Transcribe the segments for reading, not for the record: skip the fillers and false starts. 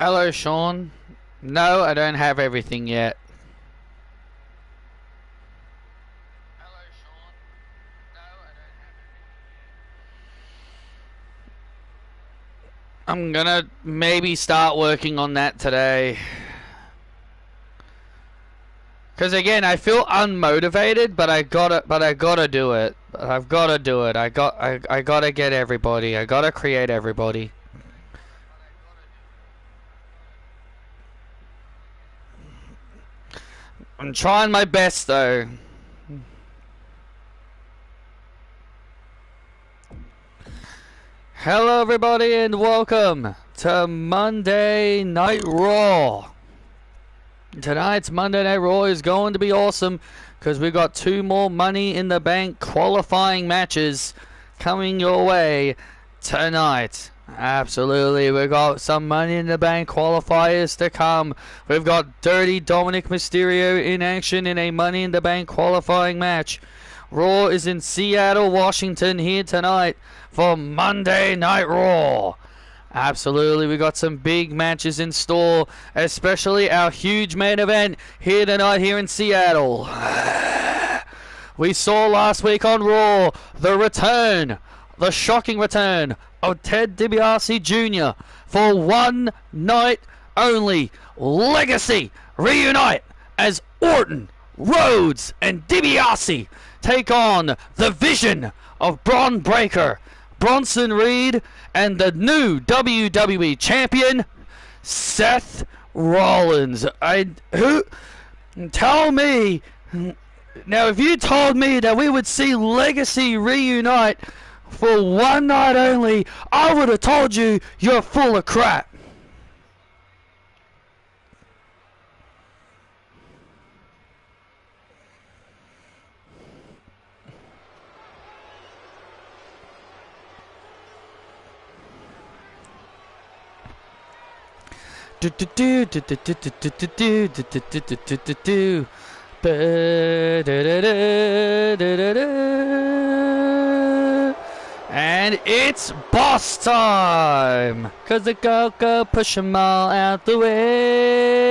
Hello, Sean. No, I don't have everything yet. Hello, Sean. No, I don't have everything. I'm gonna maybe start working on that today. Cause again, I feel unmotivated, but I gotta do it. I've gotta do it. I gotta get everybody. I gotta create everybody. I'm trying my best though. Hello everybody and welcome to Monday Night Raw. Tonight's Monday Night Raw is going to be awesome because we've got 2 more Money in the Bank qualifying matches coming your way tonight. Absolutely, we've got some Money in the Bank qualifiers to come. We've got Dirty Dominic Mysterio in action in a Money in the Bank qualifying match. Raw is in Seattle, Washington here tonight for Monday Night Raw. Absolutely, we got some big matches in store, especially our huge main event here tonight here in Seattle. We saw last week on Raw the shocking return of Ted DiBiase Jr. for one night only. Legacy reunite as Orton, Rhodes, and DiBiase take on the Vision of Braun Breaker, Bronson Reed, and the new WWE champion, Seth Rollins. Tell me, now if you told me that we would see Legacy reunite for one night only, I would have told you you're full of crap. And it's boss time! Cause the go push 'em all out the way.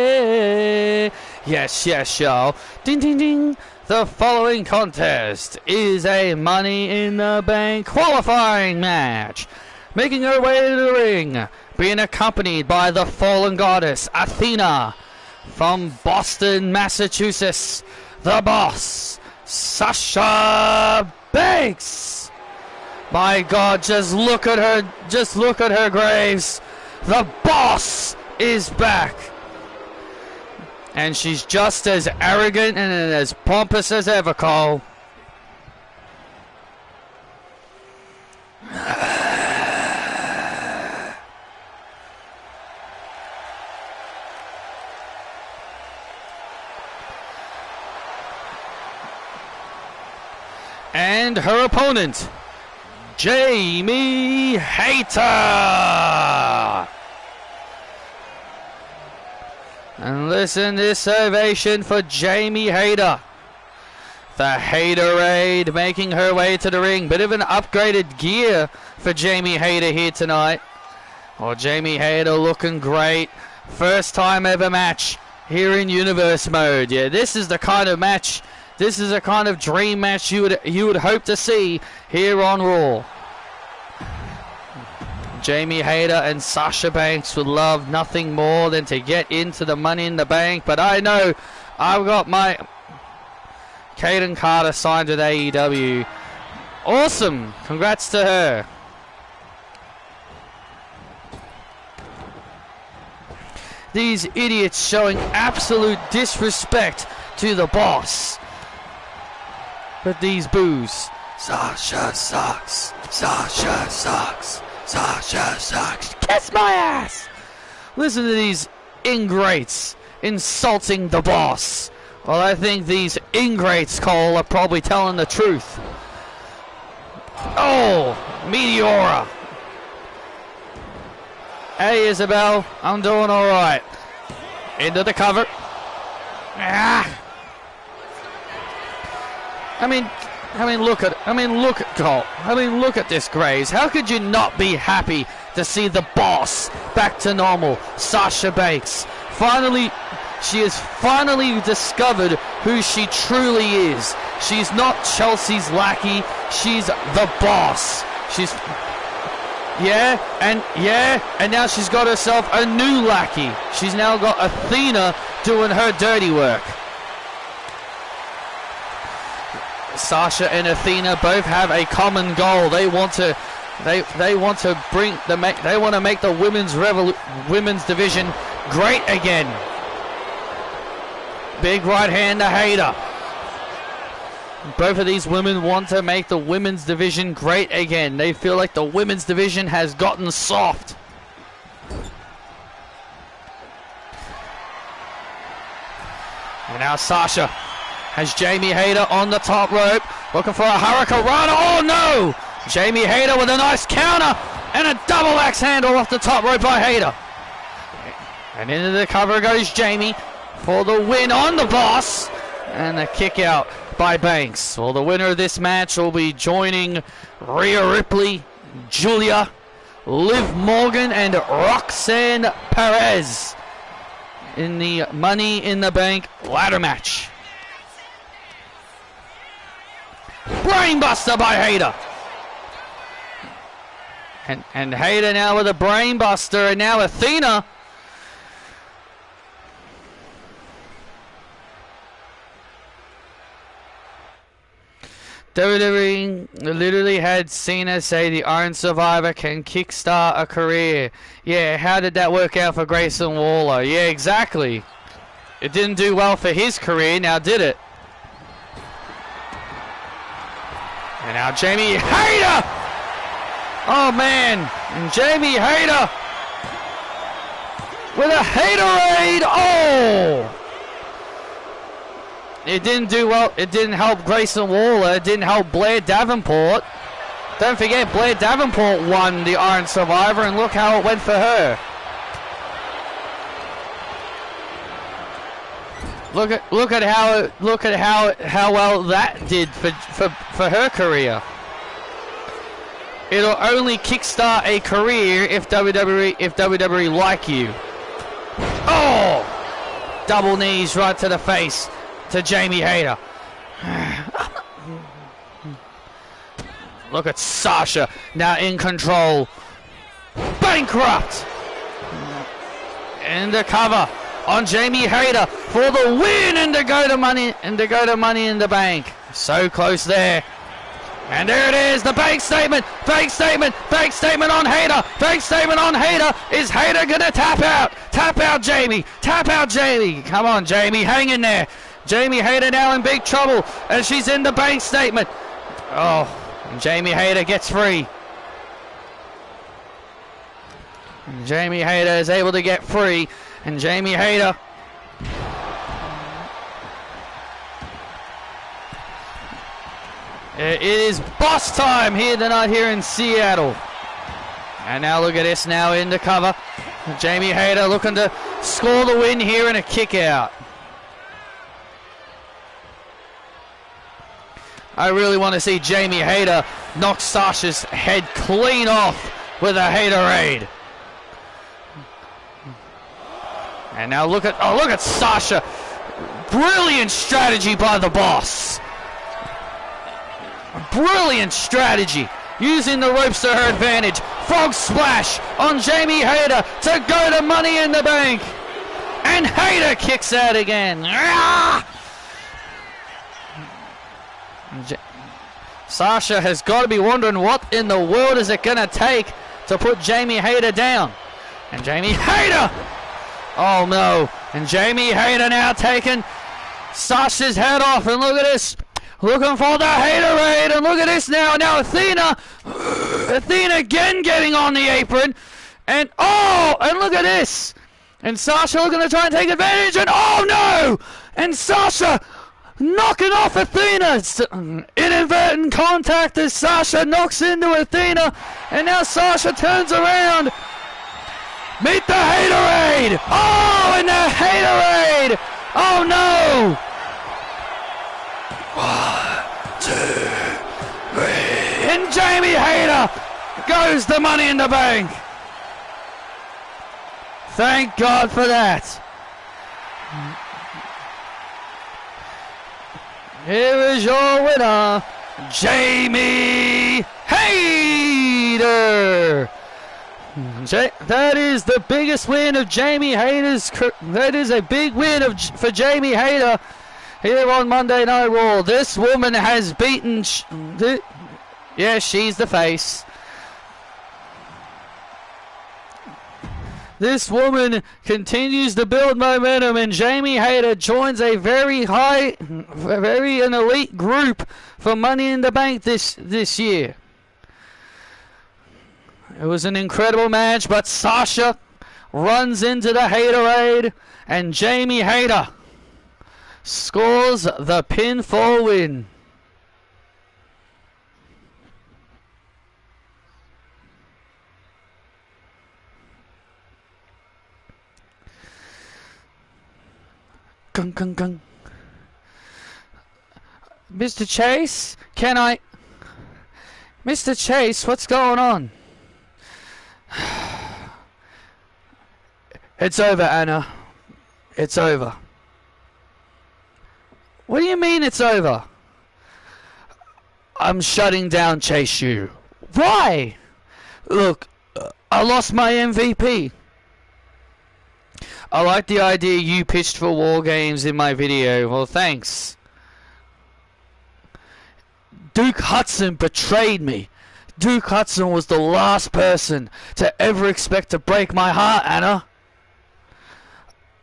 Yes, y'all. Ding, ding, ding. The following contest is a Money in the Bank qualifying match. Making her way to the ring, being accompanied by the fallen goddess Athena from Boston, Massachusetts, the boss, Sasha Banks. My God, just look at her graves. The boss is back. And she's just as arrogant and as pompous as ever, Cole. And her opponent, Jamie Hayter. And listen to this ovation for Jamie Hayter. The Haterade making her way to the ring. Bit of an upgraded gear for Jamie Hayter here tonight. Oh, Jamie Hayter looking great. First time ever match here in Universe mode. Yeah, this is the kind of match. This is a kind of dream match you would hope to see here on Raw. Jamie Hayter and Sasha Banks would love nothing more than to get into the Money in the Bank, but I know I've got my Kaden Carter signed with AEW. Awesome! Congrats to her. These idiots showing absolute disrespect to the boss. But these boos. Sasha sucks. Sasha sucks. Sasha sucks. Kiss my ass! Listen to these ingrates insulting the boss. Well, I think these ingrates, Cole, are probably telling the truth. Oh, Meteora. Hey, Isabel. I'm doing alright. Into the cover. Ah! I mean, look at Cole. I mean, look at this, Graves. How could you not be happy to see the boss back to normal. Sasha Banks. She has finally discovered who she truly is. She's not Chelsea's lackey. She's the boss. And now she's got herself a new lackey. She's now got Athena doing her dirty work. Sasha and Athena both have a common goal. They want to make the women's division great again. Big right hand to Hayter. Both of these women want to make the women's division great again. They feel like the women's division has gotten soft. And now Sasha has Jamie Hayter on the top rope, looking for a Hurricane Rana. Oh no! Jamie Hayter with a nice counter and a double axe handle off the top rope by Hayter. And into the cover goes Jamie for the win on the boss, and a kick out by Banks. Well, the winner of this match will be joining Rhea Ripley, Julia, Liv Morgan, and Roxanne Perez in the Money in the Bank ladder match. Brainbuster by Hayter. And Hayter now with a brainbuster, and now Athena. WWE literally had Cena say the Iron Survivor can kickstart a career. Yeah, how did that work out for Grayson Waller? Yeah, exactly. It didn't do well for his career, now did it? And now Jamie Hayter! Oh man, and Jamie Hayter with a Haterade! Oh! It didn't do well. It didn't help Grayson Waller. It didn't help Blair Davenport. Don't forget, Blair Davenport won the Iron Survivor, and look how it went for her. Look at how well that did for her career. It'll only kickstart a career if WWE like you. Oh! Double knees right to the face to Jamie Hayter. Look at Sasha now in control. Bankrupt. And the cover on Jamie Hayter for the win, and to go to Money in the Bank. So close there. And there it is, the bank statement on Hayter, bank statement on Hayter. Is Hayter gonna tap out? Tap out Jamie. Come on Jamie, hang in there. Jamie Hayter now in big trouble as she's in the bank statement. Oh, and Jamie Hayter gets free. And Jamie Hayter is able to get free, and Jamie Hayter it is boss time here tonight here in Seattle. And now look at this now in the cover. Jamie Hayter looking to score the win here in a kick out. I really want to see Jamie Hayter knock Sasha's head clean off with a Haterade. And now look at Sasha. Brilliant strategy by the boss. Brilliant strategy. Using the ropes to her advantage. Frog splash on Jamie Hayter to go to Money in the Bank. And Hayter kicks out again. Sasha has got to be wondering what in the world is it going to take to put Jamie Hayter down. And Jamie Hayter! Oh no. And Jamie Hayter now taking Sasha's head off. And look at this. Looking for the Haterade. And look at this now. Now Athena again getting on the apron. And oh! And look at this. And Sasha looking to try and take advantage. And oh no! And Sasha knocking off Athena. Inadvertent contact as Sasha knocks into Athena. And now Sasha turns around. Meet the Haterade. Oh, and the Haterade. Oh no. 1, 2, 3. And Jamie Hayter goes the Money in the Bank. Thank God for that. Here is your winner, Jamie Hayter. That is the biggest win of Jamie Hayter's. That is a big win for Jamie Hayter here on Monday Night Raw. This woman has beaten. Yeah, she's the face. This woman continues to build momentum, and Jamie Hayter joins a very an elite group for Money in the Bank this year. It was an incredible match, but Sasha runs into the Haterade, and Jamie Hayter scores the pinfall win. Gung, gung, gung. Mr. Chase, Mr. Chase, what's going on? It's over, Anna. It's over. What do you mean it's over? I'm shutting down Chase U. Why? Look, I lost my MVP. I like the idea you pitched for War Games in my video. Well, thanks. Duke Hudson betrayed me. Duke Hudson was the last person to ever expect to break my heart, Anna.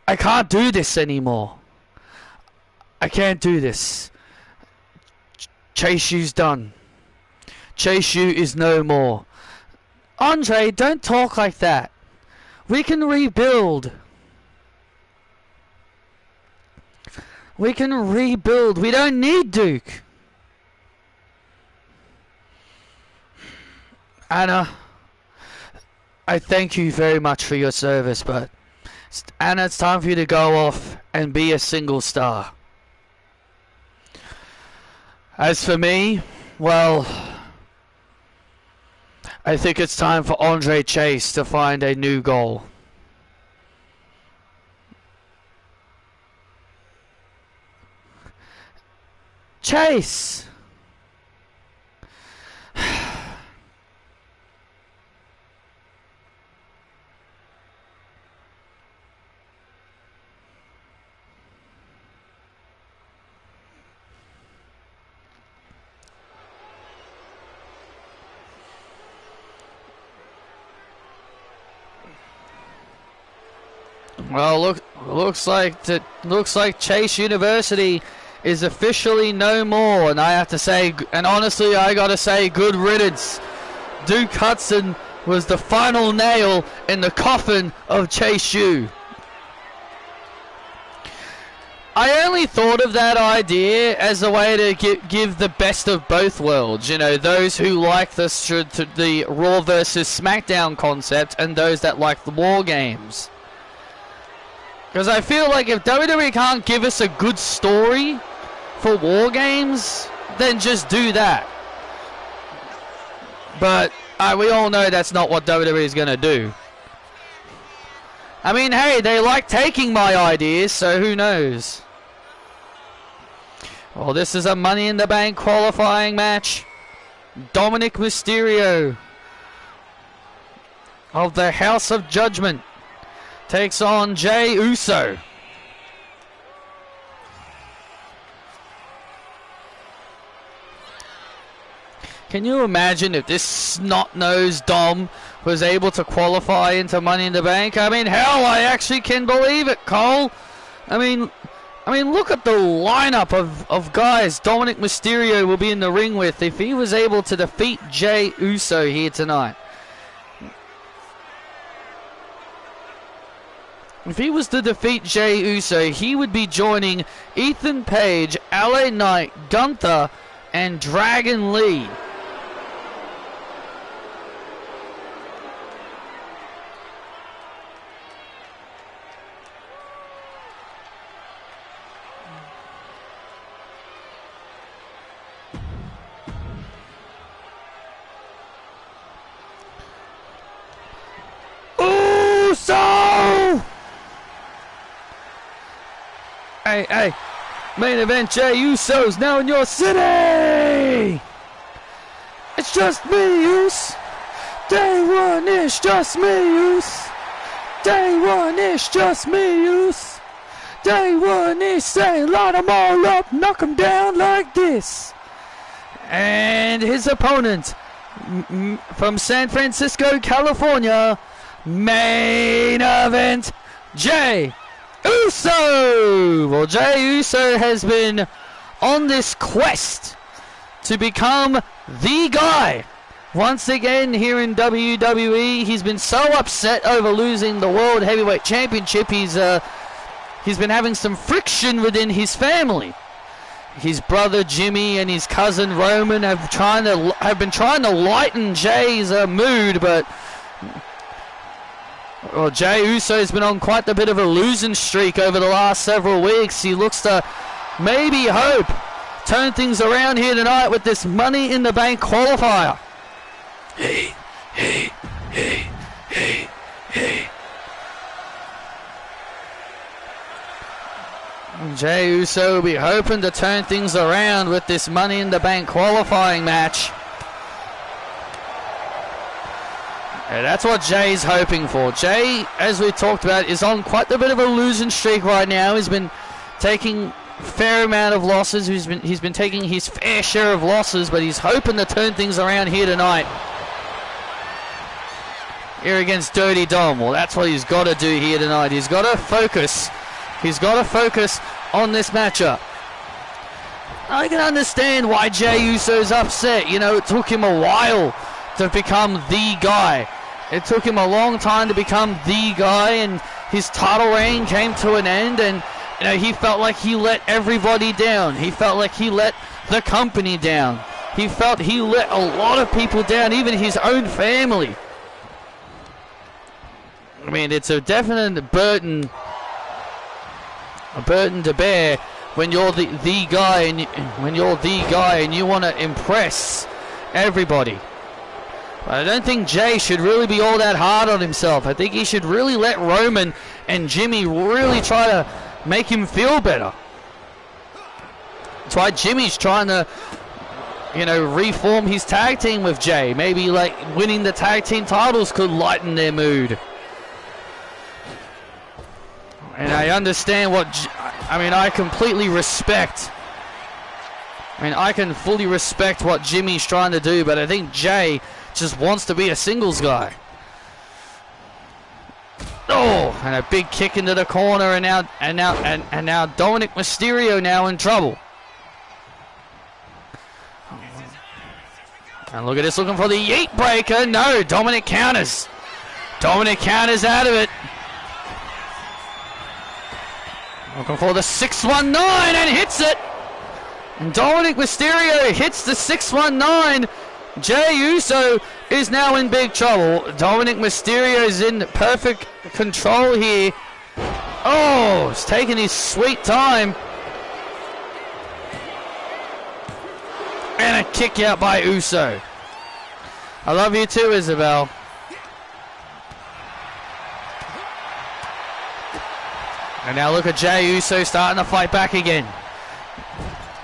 I can't do this anymore. I can't do this. Chase U's done. Chase U is no more. Andre, don't talk like that. We can rebuild. We can rebuild. We don't need Duke. Anna, I thank you very much for your service, but Anna, it's time for you to go off and be a single star. As for me, well, I think it's time for Andre Chase to find a new goal. Chase! Well, looks like Chase University is officially no more, and I have to say, and honestly, I gotta say, good riddance. Duke Hudson was the final nail in the coffin of Chase U. I only thought of that idea as a way to give the best of both worlds. You know, those who like the Raw versus SmackDown concept, and those that like the War Games. Because I feel like if WWE can't give us a good story for War Games, then just do that. But we all know that's not what WWE is going to do. I mean, hey, they like taking my ideas, so who knows? Well, this is a Money in the Bank qualifying match. Dominic Mysterio of the House of Judgment takes on Jey Uso. Can you imagine if this snot-nosed Dom was able to qualify into Money in the Bank? I mean, hell, I actually can believe it, Cole. I mean, look at the lineup of guys Dominic Mysterio will be in the ring with if he was able to defeat Jey Uso here tonight. If he was to defeat Jey Uso, he would be joining Ethan Page, LA Knight, Gunther, and Dragon Lee. Uso! hey. Main event, Jey Uso's now in your city! It's just me, Uso. Day one, it's just me, Uso. Day one, it's just me, Uso. Day one, it's say, line them all up, knock them down like this. And his opponent from San Francisco, California, main event, Jey Uso! Well, Jey Uso has been on this quest to become the guy. Once again here in WWE, he's been so upset over losing the World Heavyweight Championship. He's been having some friction within his family. His brother Jimmy and his cousin Roman have been trying to lighten Jey's mood, but well, Jey Uso's been on quite a bit of a losing streak over the last several weeks. He looks to maybe hope turn things around here tonight with this Money in the Bank qualifier. Hey. Jey Uso will be hoping to turn things around with this Money in the Bank qualifying match. And that's what Jey's hoping for. Jey, as we talked about, is on quite a bit of a losing streak right now. He's been taking a fair amount of losses. He's been taking his fair share of losses, but he's hoping to turn things around here tonight. Here against Dirty Dom. Well, that's what he's got to do here tonight. He's got to focus. He's got to focus on this matchup. I can understand why Jey Uso's upset. You know, it took him a while to become the guy. It took him a long time to become the guy, and his title reign came to an end, and you know, he felt like he let everybody down. He felt like he let the company down. He felt he let a lot of people down, even his own family. I mean, it's a definite burden to bear when you're the guy, and you want to impress everybody. But I don't think Jey should really be all that hard on himself. I think he should really let Roman and Jimmy really try to make him feel better. That's why Jimmy's trying to, you know, reform his tag team with Jey. Maybe like winning the tag team titles could lighten their mood. And I understand I completely respect. I can fully respect what Jimmy's trying to do, but I think Jey just wants to be a singles guy. Oh, and a big kick into the corner, and now Dominic Mysterio now in trouble. And look at this, looking for the yeet breaker. No, Dominic counters. Dominic counters out of it. Looking for the 619 and hits it. And Dominic Mysterio hits the 619. Jey Uso is now in big trouble. Dominic Mysterio is in perfect control here. Oh, he's taking his sweet time. And a kick out by Uso. I love you too, Isabel. And now look at Jey Uso starting to fight back again.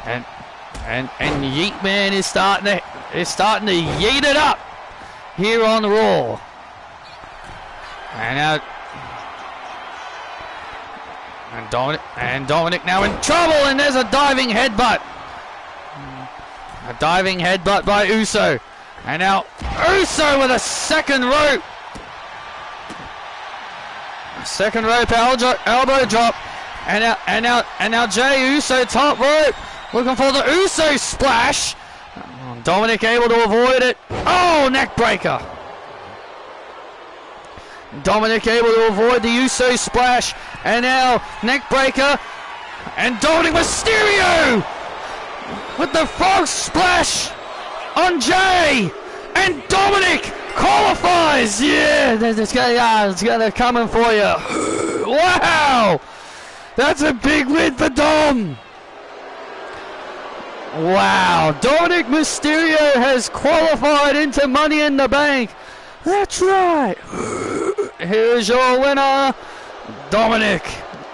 And Yeet Man is starting to yeet it up here on Raw. And Dominic now in trouble, and there's a diving headbutt. A diving headbutt by Uso. And now Uso with a second rope. Second rope elbow drop. And now Jey Uso top rope. Looking for the Uso splash. Dominic able to avoid it. Oh, neck breaker. Dominic able to avoid the Uso splash. And now neck breaker. And Dominic Mysterio with the frog splash on Jey. And Dominic qualifies. Yeah, it's gonna come in for you. Wow. That's a big win for Dom. Wow, Dominic Mysterio has qualified into Money in the Bank. That's right. Here's your winner, Dominic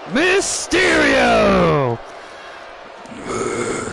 Mysterio.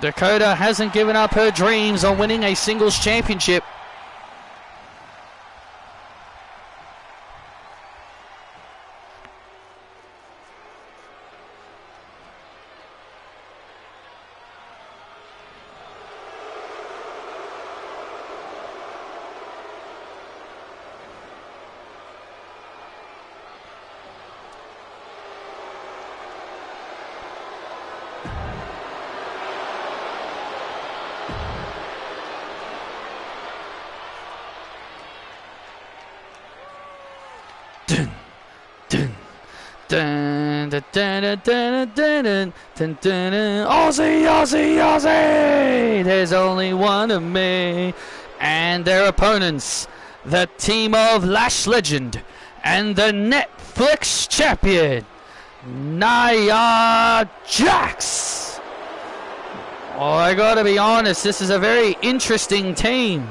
Dakota hasn't given up her dreams on winning a singles championship. Aussie, Aussie, Aussie! There's only one of me. And their opponents, the team of Lash Legend and the Netflix champion, Nia Jax. Oh, I gotta be honest, this is a very interesting team.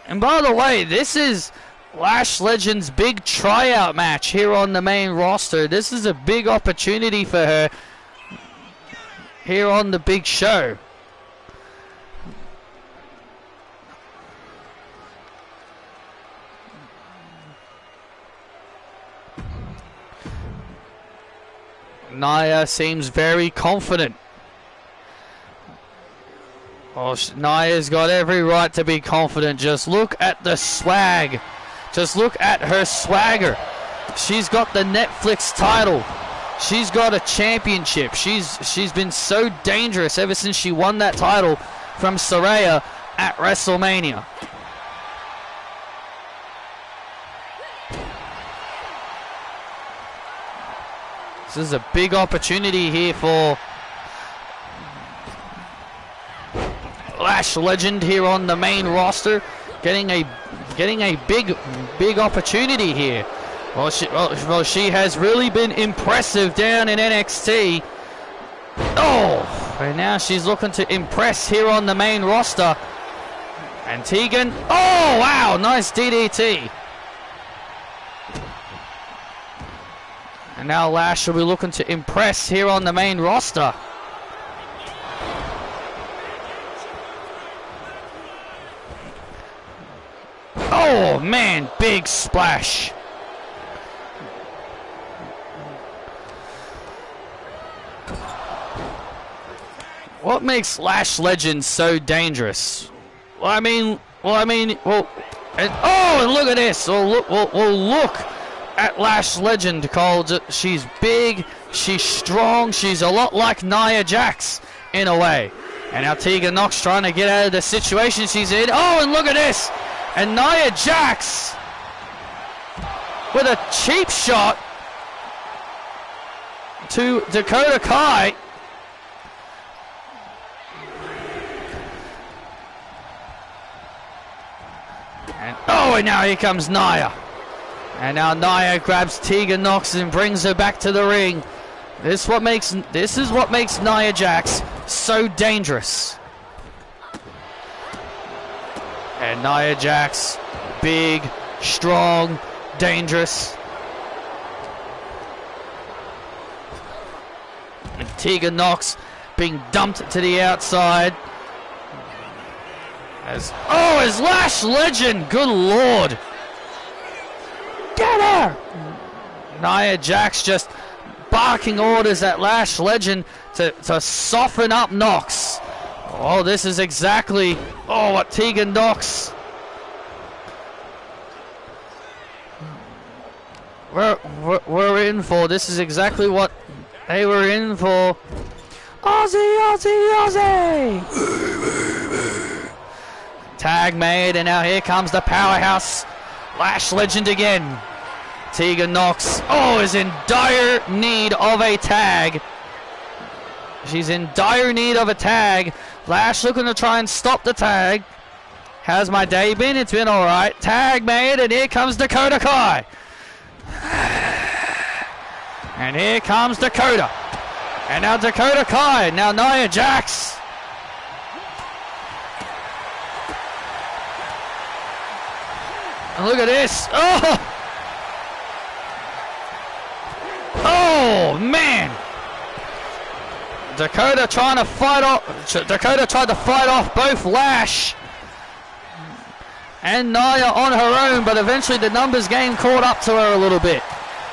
And by the way, this is Lash Legend's big tryout match here on the main roster. This is a big opportunity for her here on the big show. Nia seems very confident. Oh, Nia's got every right to be confident. Just look at the swag. Just look at her swagger. She's got the Netflix title. She's got a championship. She's been so dangerous ever since she won that title from Saraya at WrestleMania. This is a big opportunity here for Lash Legend here on the main roster, getting a big opportunity here. Well, she has really been impressive down in NXT. Oh, and now she's looking to impress here on the main roster. And Tegan, oh wow, nice DDT. And now Lash will be looking to impress here on the main roster. Oh man, big splash. What makes Lash Legend so dangerous? And look at this. Look at Lash Legend, Cole. She's big, she's strong, she's a lot like Nia Jax in a way. And now Tegan Nox trying to get out of the situation she's in. Oh, and look at this. And Nia Jax with a cheap shot to Dakota Kai. And now here comes Nia. And now Nia grabs Tegan Nox and brings her back to the ring. This is what makes Nia Jax so dangerous. And Nia Jax, big, strong, dangerous. And Tegan Nox being dumped to the outside. As Lash Legend, good lord. Get her! Nia Jax just barking orders at Lash Legend to soften up Nox. Oh, this is exactly what Tegan Nox we're in for. This is exactly what they were in for. Aussie, Aussie, Aussie! Tag made, and now here comes the powerhouse Lash Legend again. Tegan Nox, is in dire need of a tag. She's in dire need of a tag. Lash looking to try and stop the tag. How's my day been? It's been alright. Tag made, and here comes Dakota Kai. And here comes Dakota. And now Dakota Kai. Now Nia Jax. And look at this. Oh, man. Dakota trying to fight off. Dakota tried to fight off both Lash and Nia on her own, but eventually the numbers game caught up to her a little bit.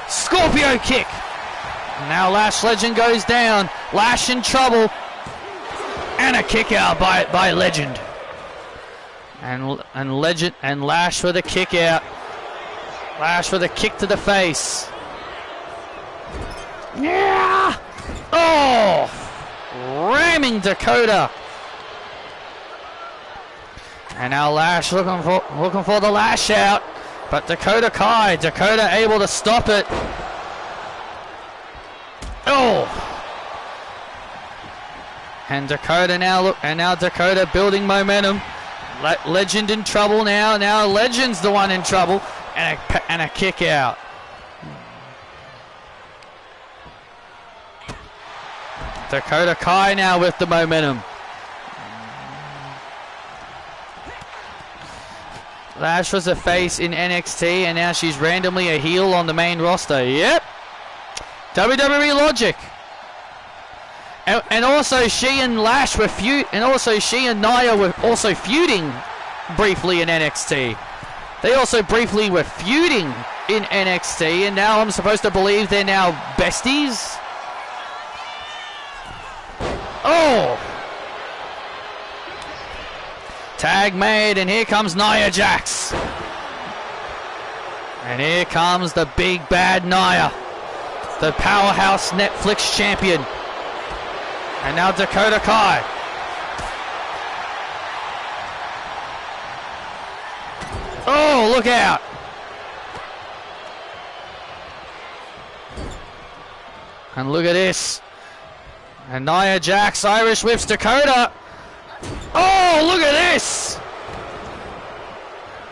Scorpio kick. Now Lash Legend goes down. Lash in trouble. And a kick out by Legend. And Legend and Lash for the kick out. Lash for the kick to the face. Yeah! Oh! Ramming Dakota. And now Lash looking for the lash out. But Dakota able to stop it. Oh! And Dakota now Dakota building momentum. Legend in trouble now. Now Legend's the one in trouble. And a kick out. Dakota Kai now with the momentum. Lash was a face in NXT and now she's randomly a heel on the main roster. Yep. WWE logic. And also she and Lash were she and Nia were also feuding briefly in NXT. They also briefly were feuding in NXT and now I'm supposed to believe they're now besties. Oh! Tag made, and here comes Nia Jax. And here comes the big bad Nia, the powerhouse Netflix champion. And now Dakota Kai. Oh, look out. And look at this. And Nia Jax Irish whips Dakota. Oh, look at this!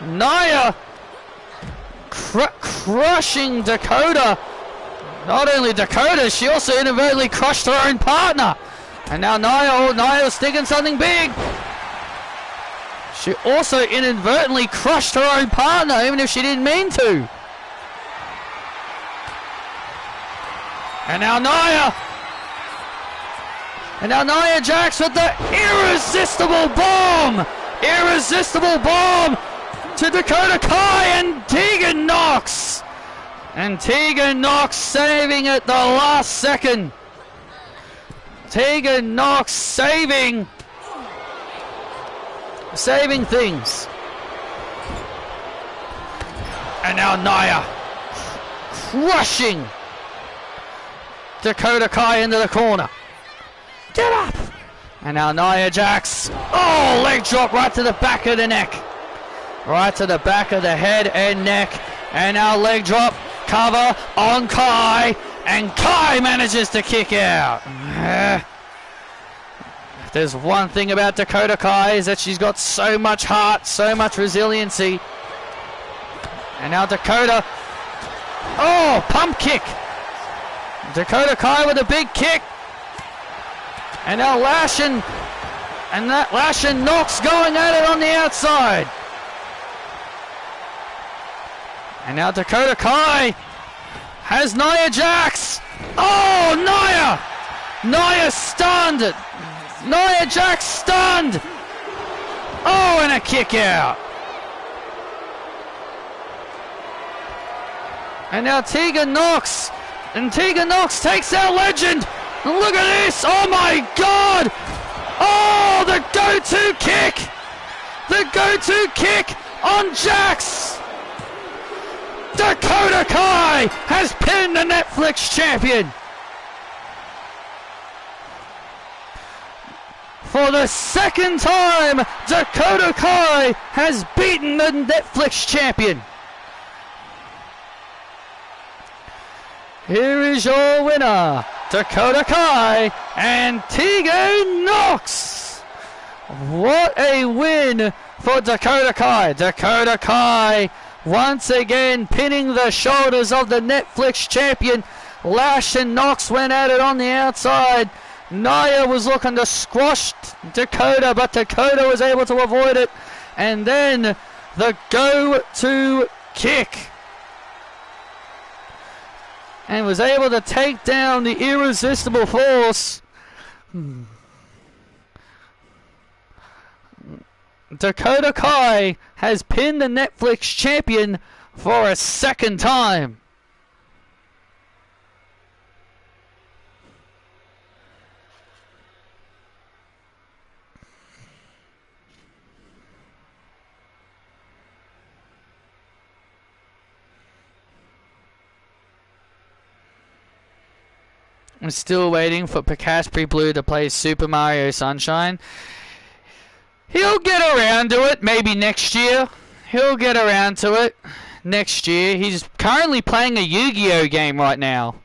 Nia crushing Dakota. Not only Dakota, she also inadvertently crushed her own partner. And now Nia was thinking something big. She also inadvertently crushed her own partner, even if she didn't mean to. And now Nia. And now Nia Jax with the irresistible bomb! Irresistible bomb to Dakota Kai and Tegan Nox! And Tegan Nox saving at the last second. Tegan Nox saving things. And now Nia crushing Dakota Kai into the corner. Get up! And now Nia Jax. Oh, leg drop right to the back of the neck. Right to the back of the head and neck. And now leg drop. Cover on Kai. And Kai manages to kick out. If there's one thing about Dakota Kai is that she's got so much heart, so much resiliency. And now Dakota. Oh, pump kick. Dakota Kai with a big kick. And now Lash and Nox going at it on the outside. And now Dakota Kai has Nia Jax. Oh, Nia! Nia stunned. Nia Jax stunned. Oh, and a kick out. And now Tegan Nox. And Tegan Nox takes out Legend. Look at this! Oh my God! Oh, the go-to kick! The go-to kick on Jax! Dakota Kai has pinned the Netflix champion! For the second time, Dakota Kai has beaten the Netflix champion! Here is your winner, Dakota Kai and Tegan Nox. What a win for Dakota Kai. Dakota Kai once again pinning the shoulders of the Netflix champion. Lash and Nox went at it on the outside. Nia was looking to squash Dakota, but Dakota was able to avoid it. And then the go-to kick. And was able to take down the irresistible force Dakota Kai has pinned the Netflix champion for a second time. I'm still waiting for Pikachu Blue to play Super Mario Sunshine. He'll get around to it maybe next year. He'll get around to it next year. He's currently playing a Yu-Gi-Oh game right now.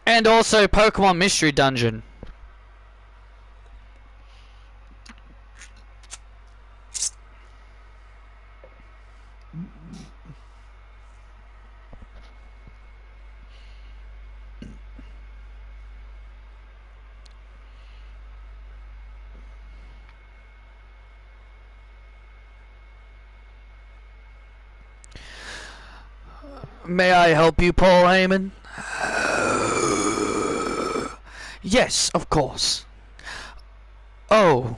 And also Pokemon Mystery Dungeon. May I help you, Paul Heyman? Yes, of course. Oh.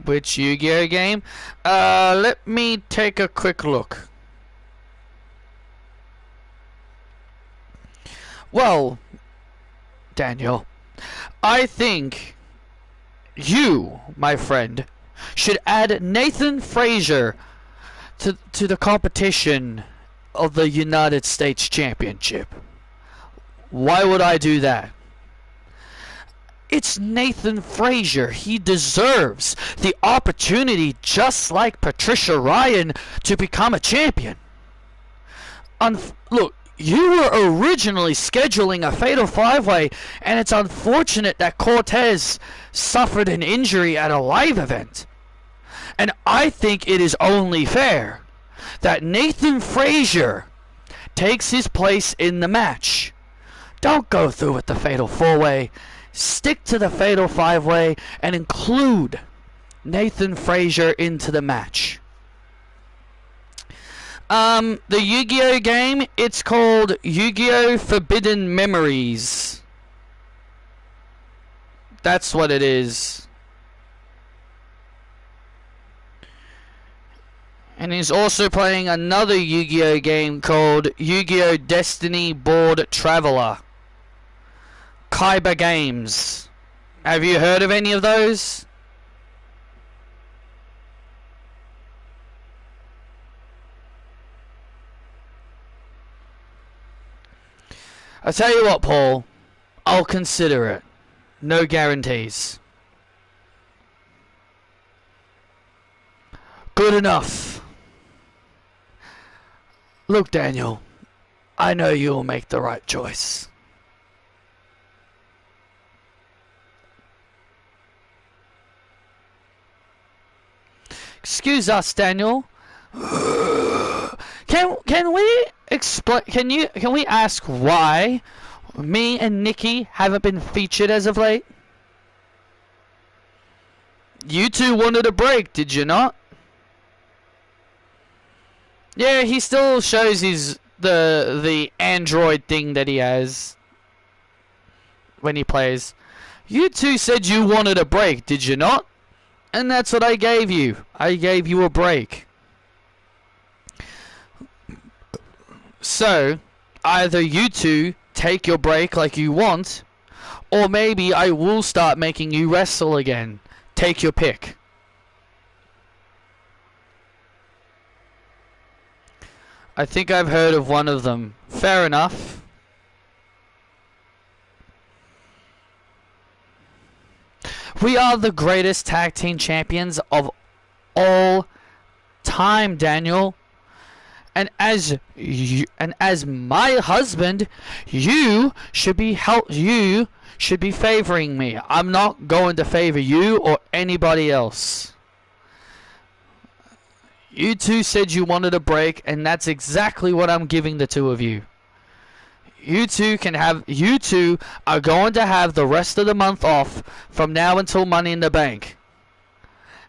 Which Yu-Gi-Oh game? Let me take a quick look. Well, Daniel, I think you, my friend, should add Nathan Frazier to the competition of the United States Championship. Why would I do that? It's Nathan Frazier. He deserves the opportunity, just like Patricia Ryan, to become a champion. Look, you were originally scheduling a Fatal 5-Way, and it's unfortunate that Cortez suffered an injury at a live event. And I think it is only fair that Nathan Frazier takes his place in the match. Don't go through with the Fatal 4-Way. Stick to the Fatal 5-Way and include Nathan Frazier into the match. The Yu-Gi-Oh game, it's called Yu-Gi-Oh! Forbidden Memories. That's what it is. And he's also playing another Yu-Gi-Oh game called Yu-Gi-Oh! Destiny Board Traveler. Kaiba Games. Have you heard of any of those? I tell you what, Paul. I'll consider it. No guarantees. Good enough. Look, Daniel, I know you'll make the right choice. Excuse us, Daniel. Can we explain? Can we ask why me and Nikki haven't been featured as of late? You two wanted a break, did you not? Yeah, he still shows the Android thing that he has when he plays. You two said you wanted a break, did you not? And that's what I gave you. I gave you a break. So, either you two take your break like you want, or maybe I will start making you wrestle again. Take your pick. I think I've heard of one of them. Fair enough. We are the greatest tag team champions of all time, Daniel. And as my husband, you should be favoring me. I'm not going to favor you or anybody else. You two said you wanted a break, and that's exactly what I'm giving the two of you. You two are going to have the rest of the month off from now until Money in the Bank.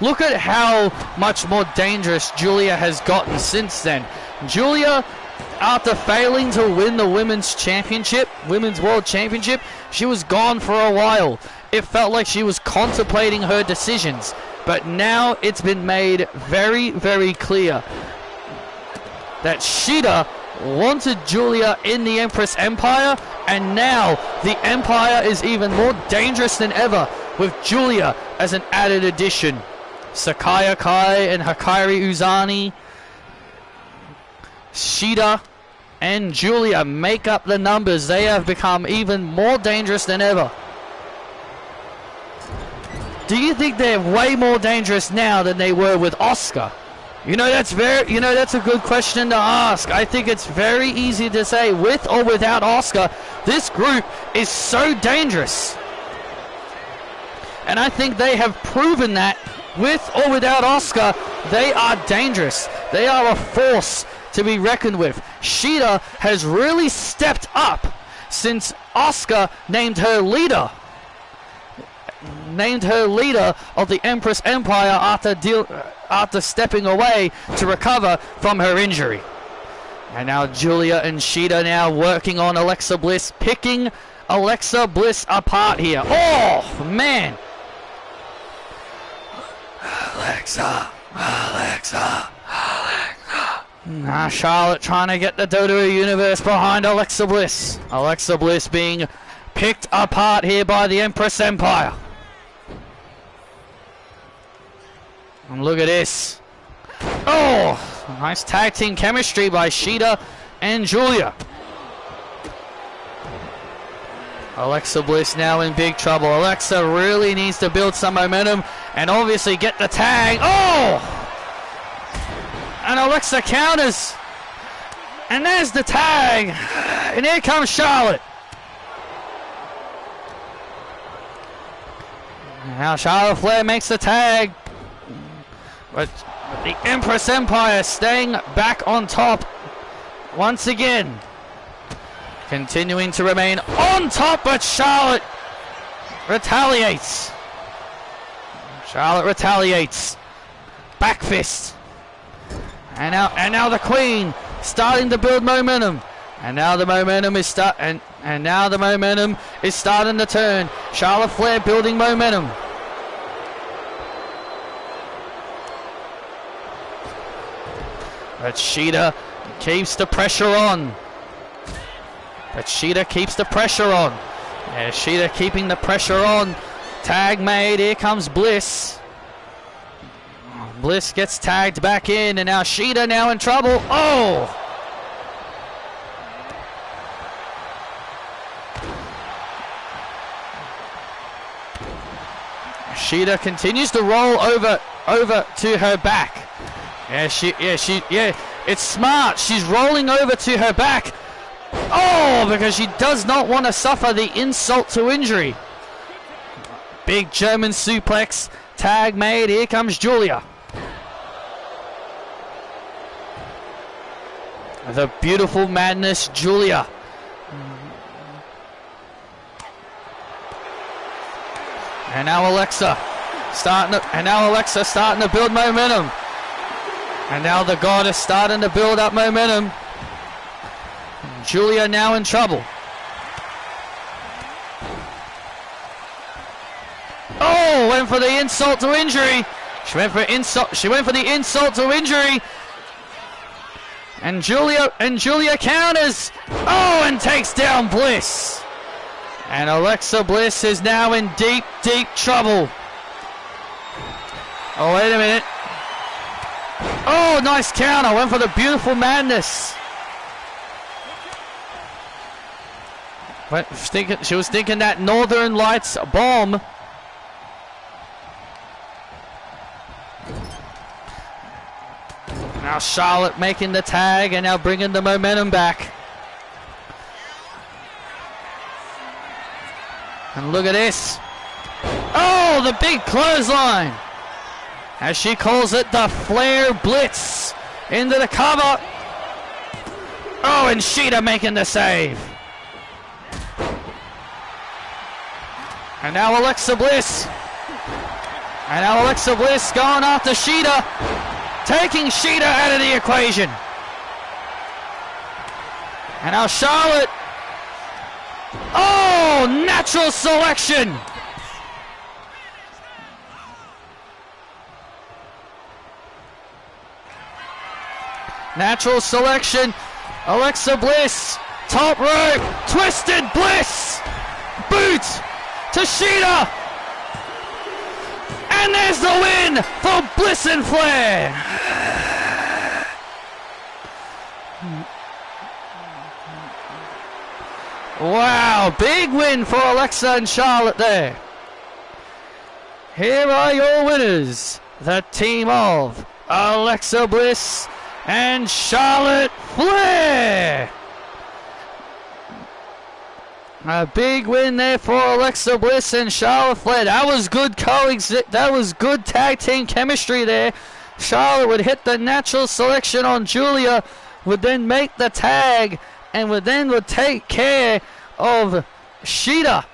look at how much more dangerous Julia has gotten since then. Julia, after failing to win the Women's World Championship, she was gone for a while. It felt like she was contemplating her decisions. But now it's been made very, very clear that Shida wanted Julia in the Empress Empire, and now the Empire is even more dangerous than ever with Julia as an added addition. Sakaya Kai and Hikari Uzani, Shida and Julia make up the numbers. They have become even more dangerous than ever. Do you think they're way more dangerous now than they were with Asuka? That's a good question to ask. I think it's very easy to say, with or without Asuka, this group is so dangerous. And I think they have proven that with or without Asuka, they are dangerous. They are a force to be reckoned with. Shida has really stepped up since Asuka named her leader of the Empress Empire after stepping away to recover from her injury. And now Julia and Shida now working on Alexa Bliss, picking Alexa Bliss apart here. Oh, man. Alexa. Now Charlotte trying to get the WWE Universe behind Alexa Bliss. Alexa Bliss being picked apart here by the Empress Empire. And look at this. Oh, nice tag team chemistry by Shida and Julia. Alexa Bliss now in big trouble. Alexa really needs to build some momentum and obviously get the tag. Oh! And Alexa counters. And there's the tag. And here comes Charlotte. Now Charlotte Flair makes the tag. But the Empress Empire staying back on top once again. Continuing to remain on top, but Charlotte retaliates. Back fist. And now the Queen starting to build momentum. And now the momentum is starting to turn. Charlotte Flair building momentum. But Shida keeps the pressure on. Yeah, Shida keeping the pressure on. Tag made. Here comes Bliss. Bliss gets tagged back in. And now Shida now in trouble. Oh! Shida continues to roll over to her back. Yeah, it's smart. She's rolling over to her back. Oh, because she does not want to suffer the insult to injury. Big German suplex. Tag made. Here comes Julia. The beautiful madness, Julia. And now Alexa starting to build momentum. And now the Goddess starting to build up momentum. Julia now in trouble. Oh, went for the insult to injury. She went for the insult to injury. And Julia counters. Oh, and takes down Bliss. And Alexa Bliss is now in deep, deep trouble. Oh, wait a minute. Oh, nice counter. Went for the beautiful madness. She was thinking that Northern Lights bomb. Now Charlotte making the tag and now bringing the momentum back. And look at this. Oh, the big clothesline. As she calls it, the Flair Blitz into the cover. Oh, and Shida making the save. And now Alexa Bliss And now Alexa Bliss going after Sheeta, taking Sheeta out of the equation. And now Charlotte. Oh, natural selection. Natural selection. Alexa Bliss. Top rope. Twisted Bliss. Boot to Sheeta. And there's the win for Bliss and Flair. Wow, big win for Alexa and Charlotte there. Here are your winners, the team of Alexa Bliss and Charlotte Flair. A big win there for Alexa Bliss and Charlotte Flair. That was good that was good tag team chemistry there. Charlotte would hit the natural selection on Julia, would then make the tag, and would take care of Sheeta.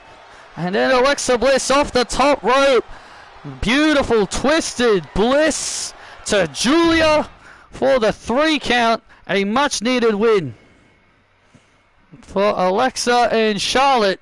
And then Alexa Bliss off the top rope. Beautiful twisted Bliss to Julia for the 3 count. A much needed win for Alexa and Charlotte.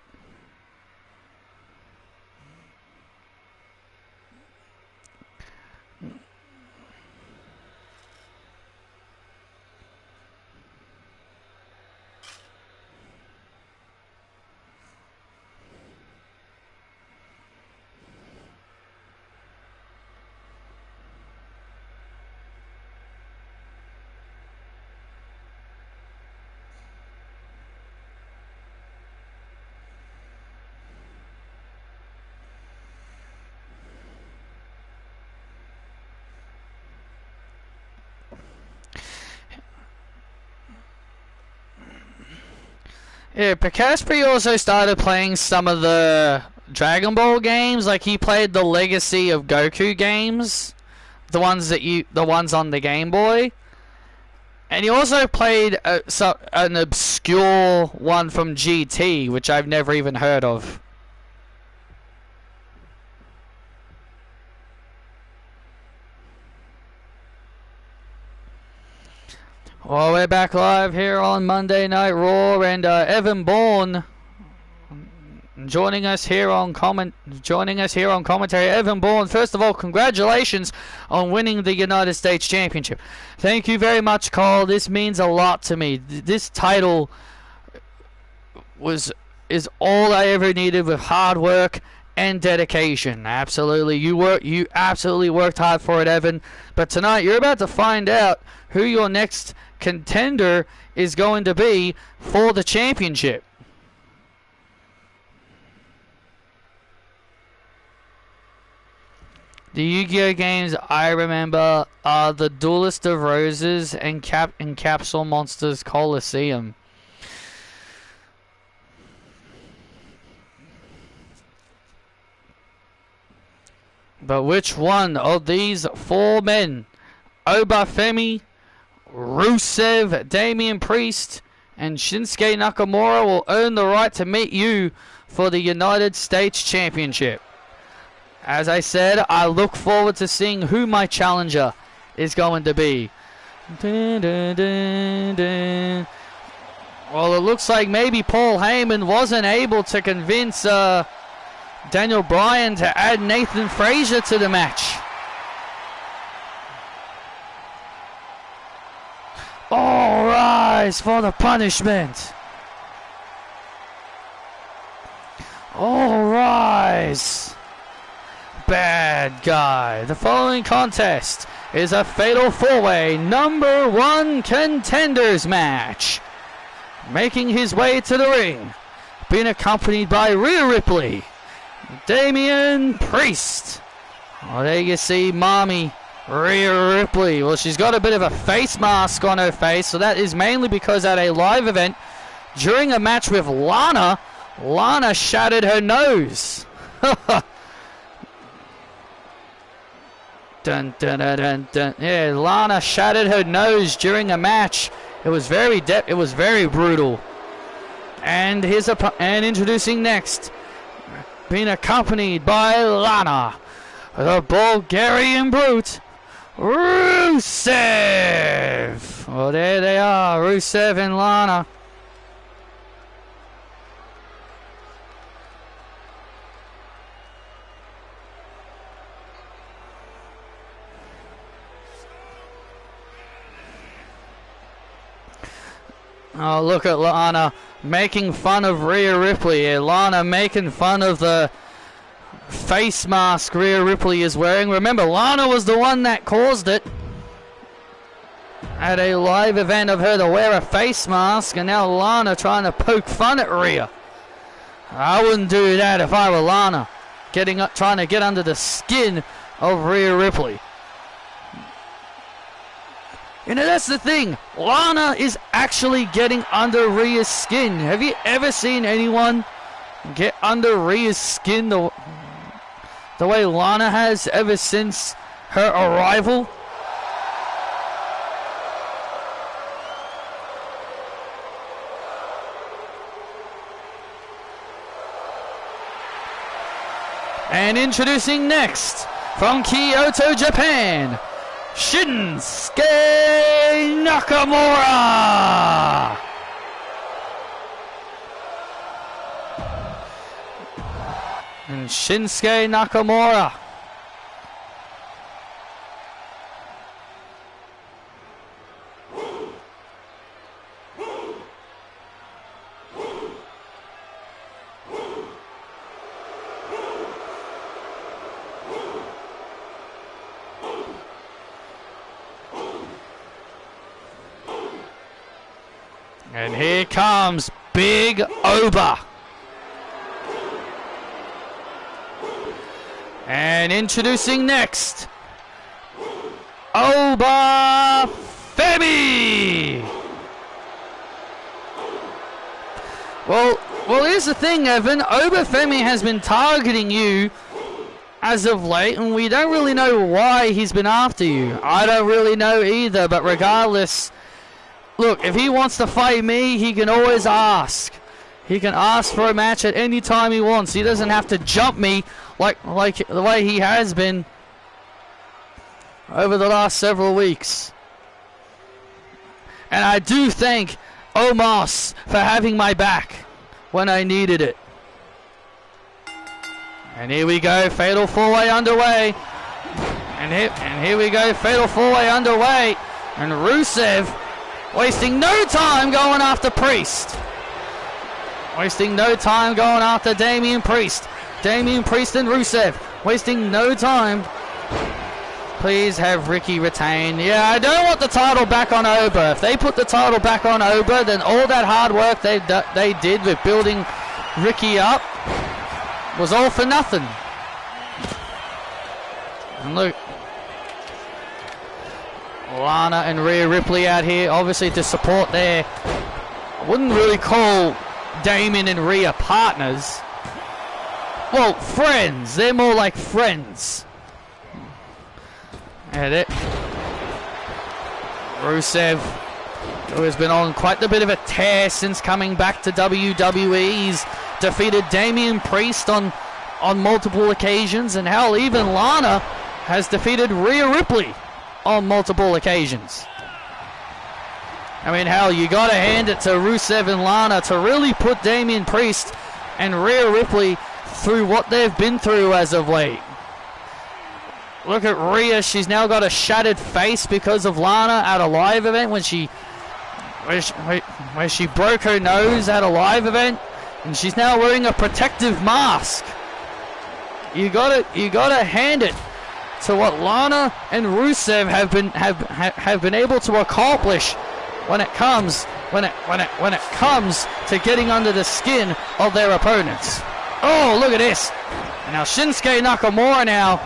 Yeah, Picaspi also started playing some of the Dragon Ball games. Like, he played the Legacy of Goku games, the ones on the Game Boy, and he also played an obscure one from GT, which I've never even heard of. Well, we're back live here on Monday Night Raw, and Evan Bourne joining us here on commentary. Evan Bourne, first of all, congratulations on winning the United States Championship. Thank you very much, Carl. This means a lot to me. This title is all I ever needed, with hard work and dedication. Absolutely, you absolutely worked hard for it, Evan. But tonight, you're about to find out who your next contender is going to be for the championship. The Yu-Gi-Oh games I remember are the Duelist of Roses and Capsule Monsters Coliseum. But which one of these 4 men, Obafemi, Rusev, Damian Priest, and Shinsuke Nakamura, will earn the right to meet you for the United States Championship? As I said, I look forward to seeing who my challenger is going to be. Dun, dun, dun, dun. Well, it looks like maybe Paul Heyman wasn't able to convince Daniel Bryan to add Nathan Frazier to the match. All rise for the punishment. All rise. Bad guy. The following contest is a fatal 4-way number 1 contenders match. Making his way to the ring, being accompanied by Rhea Ripley, Damian Priest. Oh, there you see Mommy Rhea Ripley. Well, she's got a bit of a face mask on her face, so that is mainly because at a live event during a match with Lana shattered her nose. Dun, dun, dun, dun, dun. Yeah, Lana shattered her nose during a match. It was very brutal. And introducing next, being accompanied by Lana, The Bulgarian Brute, Rusev. Well, there they are, Rusev and Lana. Oh, look at Lana making fun of Rhea Ripley. Yeah, Lana making fun of the face mask Rhea Ripley is wearing. Remember, Lana was the one that caused it at a live event of her to wear a face mask, and now Lana trying to poke fun at Rhea. I wouldn't do that if I were Lana, trying to get under the skin of Rhea Ripley. You know, that's the thing. Lana is actually getting under Rhea's skin. Have you ever seen anyone get under Rhea's skin the way Lana has ever since her arrival? And introducing next, from Kyoto, Japan, Shinsuke Nakamura! And Shinsuke Nakamura. And here comes Big Oba. And introducing next, Oba Femi. Well, here's the thing, Evan. Oba Femi has been targeting you as of late, and we don't really know why he's been after you. I don't really know either, but regardless, look, if he wants to fight me, he can always ask. He can ask for a match at any time he wants. He doesn't have to jump me like the way he has been over the last several weeks. And I do thank Omos for having my back when I needed it. And here we go, Fatal 4-Way underway. And here we go, Fatal 4-Way underway. And Rusev wasting no time going after Priest. Wasting no time going after Damian Priest. Damian Priest and Rusev wasting no time. Please have Ricky retain. Yeah, I don't want the title back on Oba. If they put the title back on Oba, then all that hard work they did with building Ricky up was all for nothing. And look, Lana and Rhea Ripley out here, obviously to support their, I wouldn't really call Damien and Rhea partners. Well, friends. They're more like friends. And it, Rusev, who has been on quite a bit of a tear since coming back to WWE. He's defeated Damian Priest on multiple occasions, and hell, even Lana has defeated Rhea Ripley on multiple occasions. I mean, hell, you gotta hand it to Rusev and Lana to really put Damian Priest and Rhea Ripley through what they've been through as of late. Look at Rhea, she's now got a shattered face because of Lana at a live event where she broke her nose at a live event, and she's now wearing a protective mask. You gotta hand it to what Lana and Rusev have been able to accomplish when it comes to getting under the skin of their opponents. Oh, look at this. And now Shinsuke Nakamura now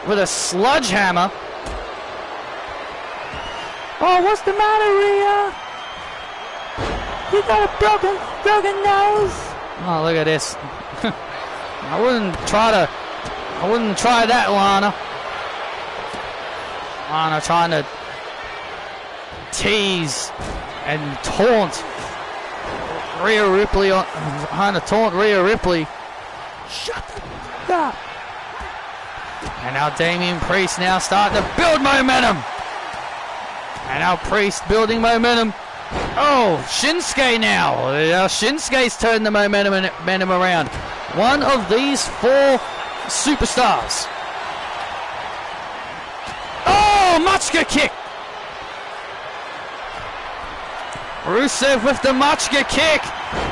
with a sludge hammer. Oh, what's the matter, Rhea? You got a broken nose. Oh, look at this. I wouldn't try that, Lana. Lana trying to tease and taunt Rhea Ripley, trying to taunt Rhea Ripley. Shut the fuck up. And now Damian Priest now starting to build momentum. And now Priest building momentum. Oh, Shinsuke now. Shinsuke's turned the momentum around. One of these 4 superstars. Oh, Machka kick. Rusev with the Machka kick.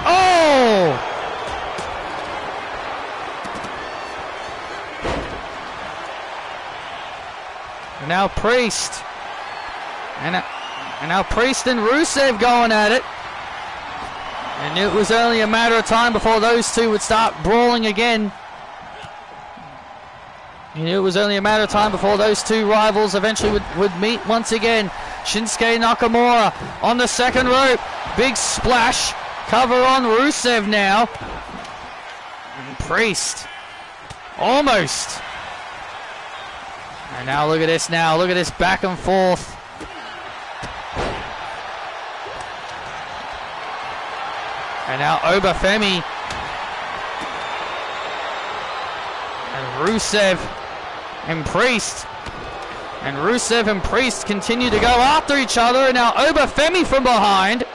Oh! And now Priest. And now Priest and Rusev going at it. And it was only a matter of time before those two would start brawling again. And it was only a matter of time before those two rivals eventually would meet once again. Shinsuke Nakamura on the second rope. Big splash. Cover on Rusev now. And Priest. Almost. And now look at this now. Look at this back and forth. And now Obafemi and Rusev and Priest. And Rusev and Priest continue to go after each other. And now Obafemi from behind.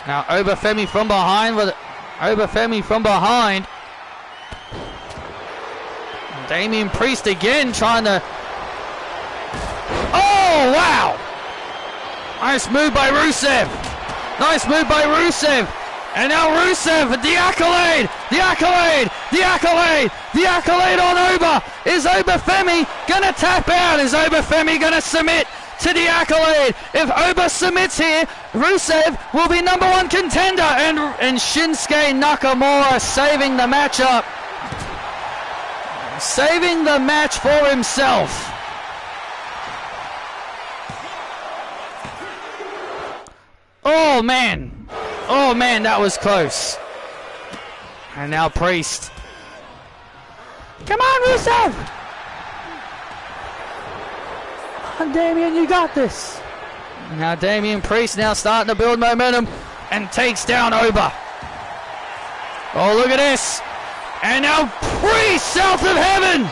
Now Obafemi from behind with Obafemi from behind. And Damian Priest again trying to. Oh wow! Nice move by Rusev. Nice move by Rusev. And now Rusev, the accolade, the accolade, the accolade, the accolade on Oba. Is Obafemi going to tap out? Is Obafemi going to submit to the accolade? If Oba submits here, Rusev will be #1 contender. And Shinsuke Nakamura saving the matchup. Saving the match for himself. Oh man, that was close. And now Priest. Come on, Rusev! Oh, Damian, you got this. Now Damian Priest now starting to build momentum and takes down Oba. Oh, look at this. And now Priest, south of heaven.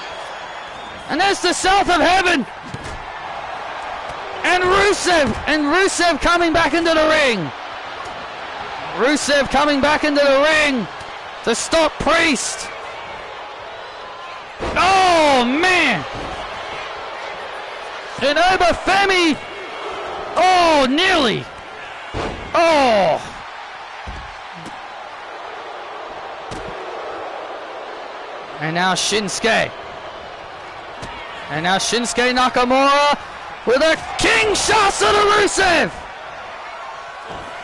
And there's the south of heaven. And Rusev coming back into the ring. Rusev coming back into the ring to stop Priest. Oh, man. And Obafemi. Oh, nearly. Oh. And now Shinsuke. And now Shinsuke Nakamura with a king shot to the Rusev.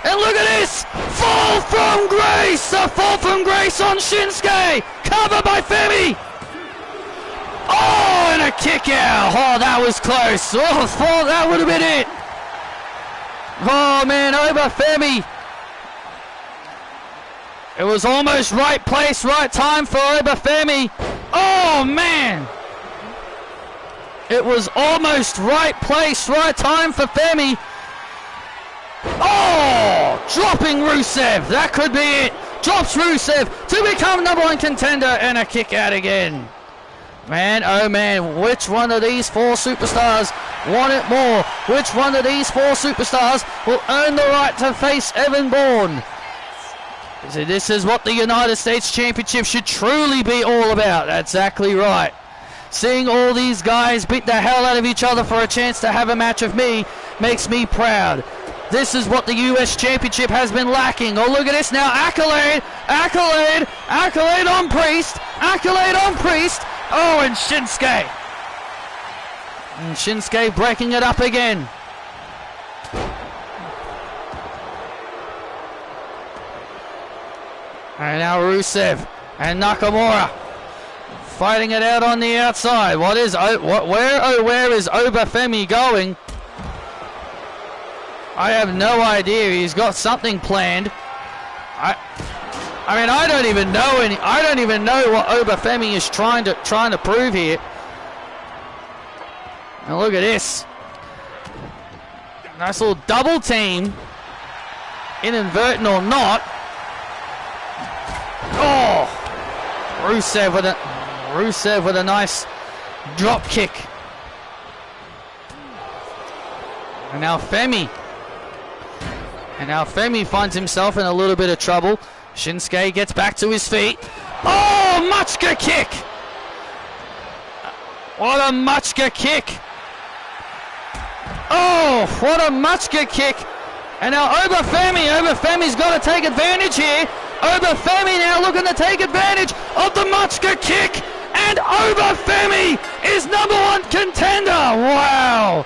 And look at this! Fall from grace! A fall from grace on Shinsuke! Covered by Femi! Oh, and a kick out! Oh, that was close! Oh, that would have been it! Oh, man, over Femi! It was almost right place, right time for Obafemi. Oh, man! It was almost right place, right time for Femi. Oh! Dropping Rusev. That could be it. Drops Rusev to become #1 contender and a kick out again. Man, oh man, which one of these 4 superstars want it more? Which one of these 4 superstars will earn the right to face Evan Bourne? So this is what the United States Championship should truly be all about. That's exactly right. Seeing all these guys beat the hell out of each other for a chance to have a match with me makes me proud. This is what the US Championship has been lacking. Oh, look at this now. Accolade, accolade, accolade on Priest, accolade on Priest. Oh, and Shinsuke. And Shinsuke breaking it up again. And now Rusev and Nakamura fighting it out on the outside. Where is Obafemi going? I have no idea. He's got something planned. I mean, I don't even know what Obafemi is trying to prove here. And look at this. Nice little double team. Inadvertent or not. Oh! Rusev with it. Rusev with a nice drop kick. And now Femi finds himself in a little bit of trouble. Shinsuke gets back to his feet. Oh, Machka kick! What a Machka kick! Oh, what a Machka kick! And now Obafemi's got to take advantage here. Obafemi now looking to take advantage of the Machka kick. And Obafemi is #1 contender. Wow!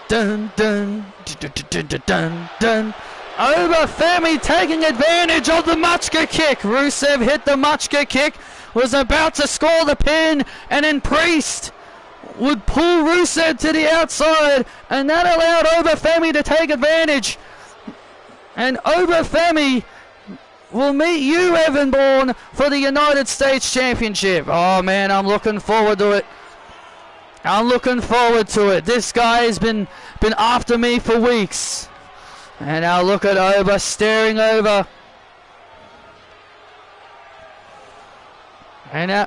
Dun dun dun dun dun dun dun. Obafemi taking advantage of the Machka kick. Rusev hit the Machka kick, was about to score the pin, and then Priest would pull Rusev to the outside, and that allowed Obafemi to take advantage. And Obafemi will meet you, Evan Bourne, for the United States Championship. Oh man, I'm looking forward to it. I'm looking forward to it. This guy has been after me for weeks. And now look at Oba staring over. And now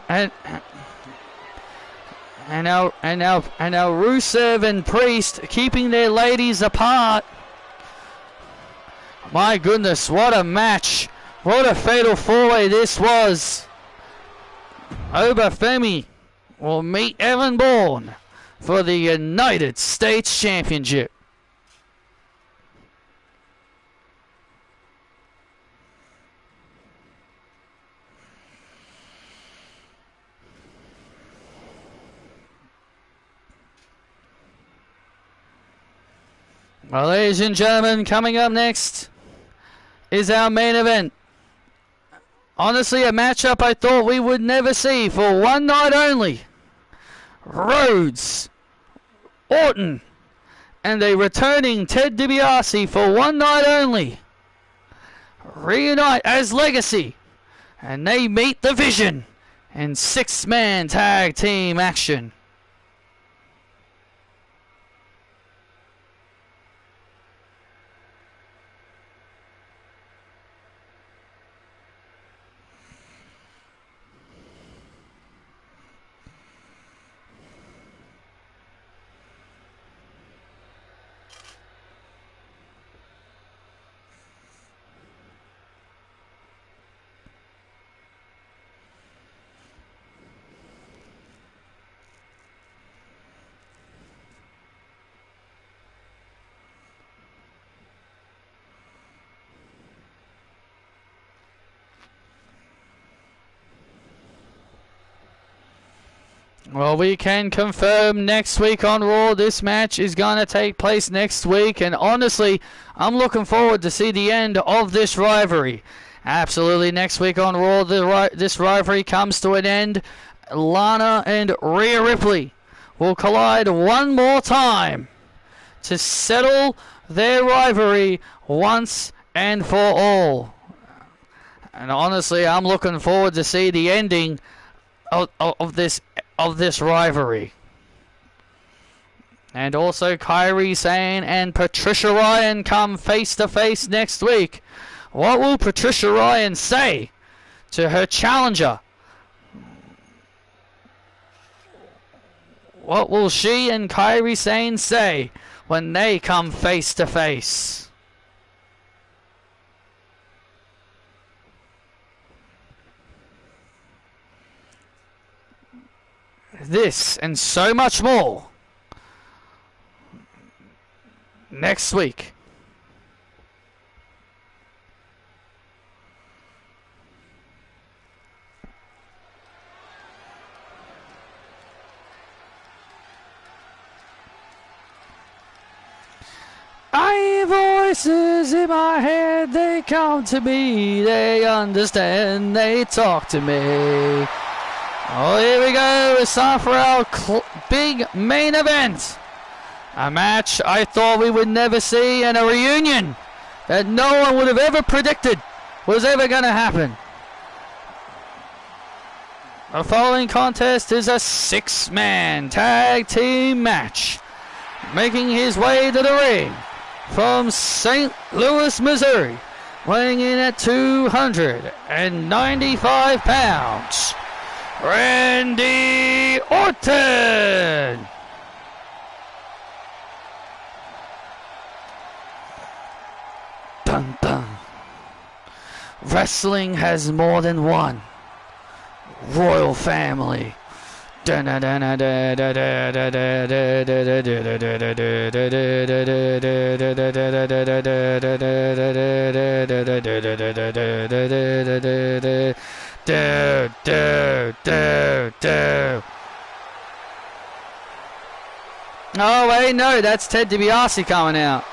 Rusev and Priest keeping their ladies apart. My goodness, what a match. What a fatal four-way this was. Obafemi will meet Evan Bourne for the United States Championship. Well, ladies and gentlemen, coming up next is our main event. Honestly, a matchup I thought we would never see for one night only. Rhodes, Orton, and a returning Ted DiBiase for one night only reunite as Legacy, and they meet the Vision in 6-man tag team action. Well, we can confirm next week on Raw, this match is going to take place next week. And honestly, I'm looking forward to see the end of this rivalry. Absolutely, next week on Raw, this rivalry comes to an end. Lana and Rhea Ripley will collide one more time to settle their rivalry once and for all. And honestly, I'm looking forward to see the ending of this rivalry. And also Kairi Sane and Patricia Ryan come face to face next week. What will Patricia Ryan say to her challenger? What will she and Kairi Sane say when they come face to face? This and so much more next week. I hear voices in my head, they come to me, they understand, they talk to me. Oh, here we go. It's time for our big main event. A match I thought we would never see, and a reunion that no one would have ever predicted was ever going to happen. The following contest is a 6-man tag team match. Making his way to the ring from St. Louis, Missouri, weighing in at 295 pounds. Randy Orton. Dun dun. Wrestling has more than one royal family. Oh wait, no, that's Ted DiBiase coming out.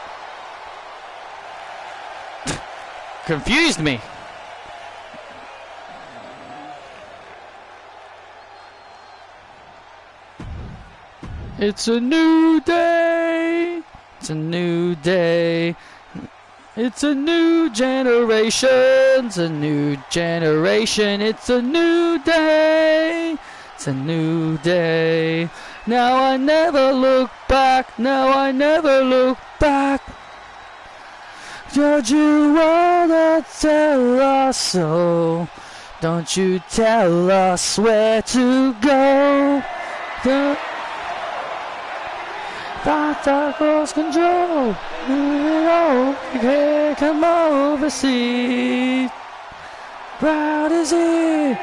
Confused me. It's a new day. It's a new day. It's a new generation. It's a new generation. It's a new day. It's a new day. Now I never look back. Now I never look back. Don't you wanna tell us so? Don't you tell us where to go? That's across control. You can't come overseas. Crowd is here,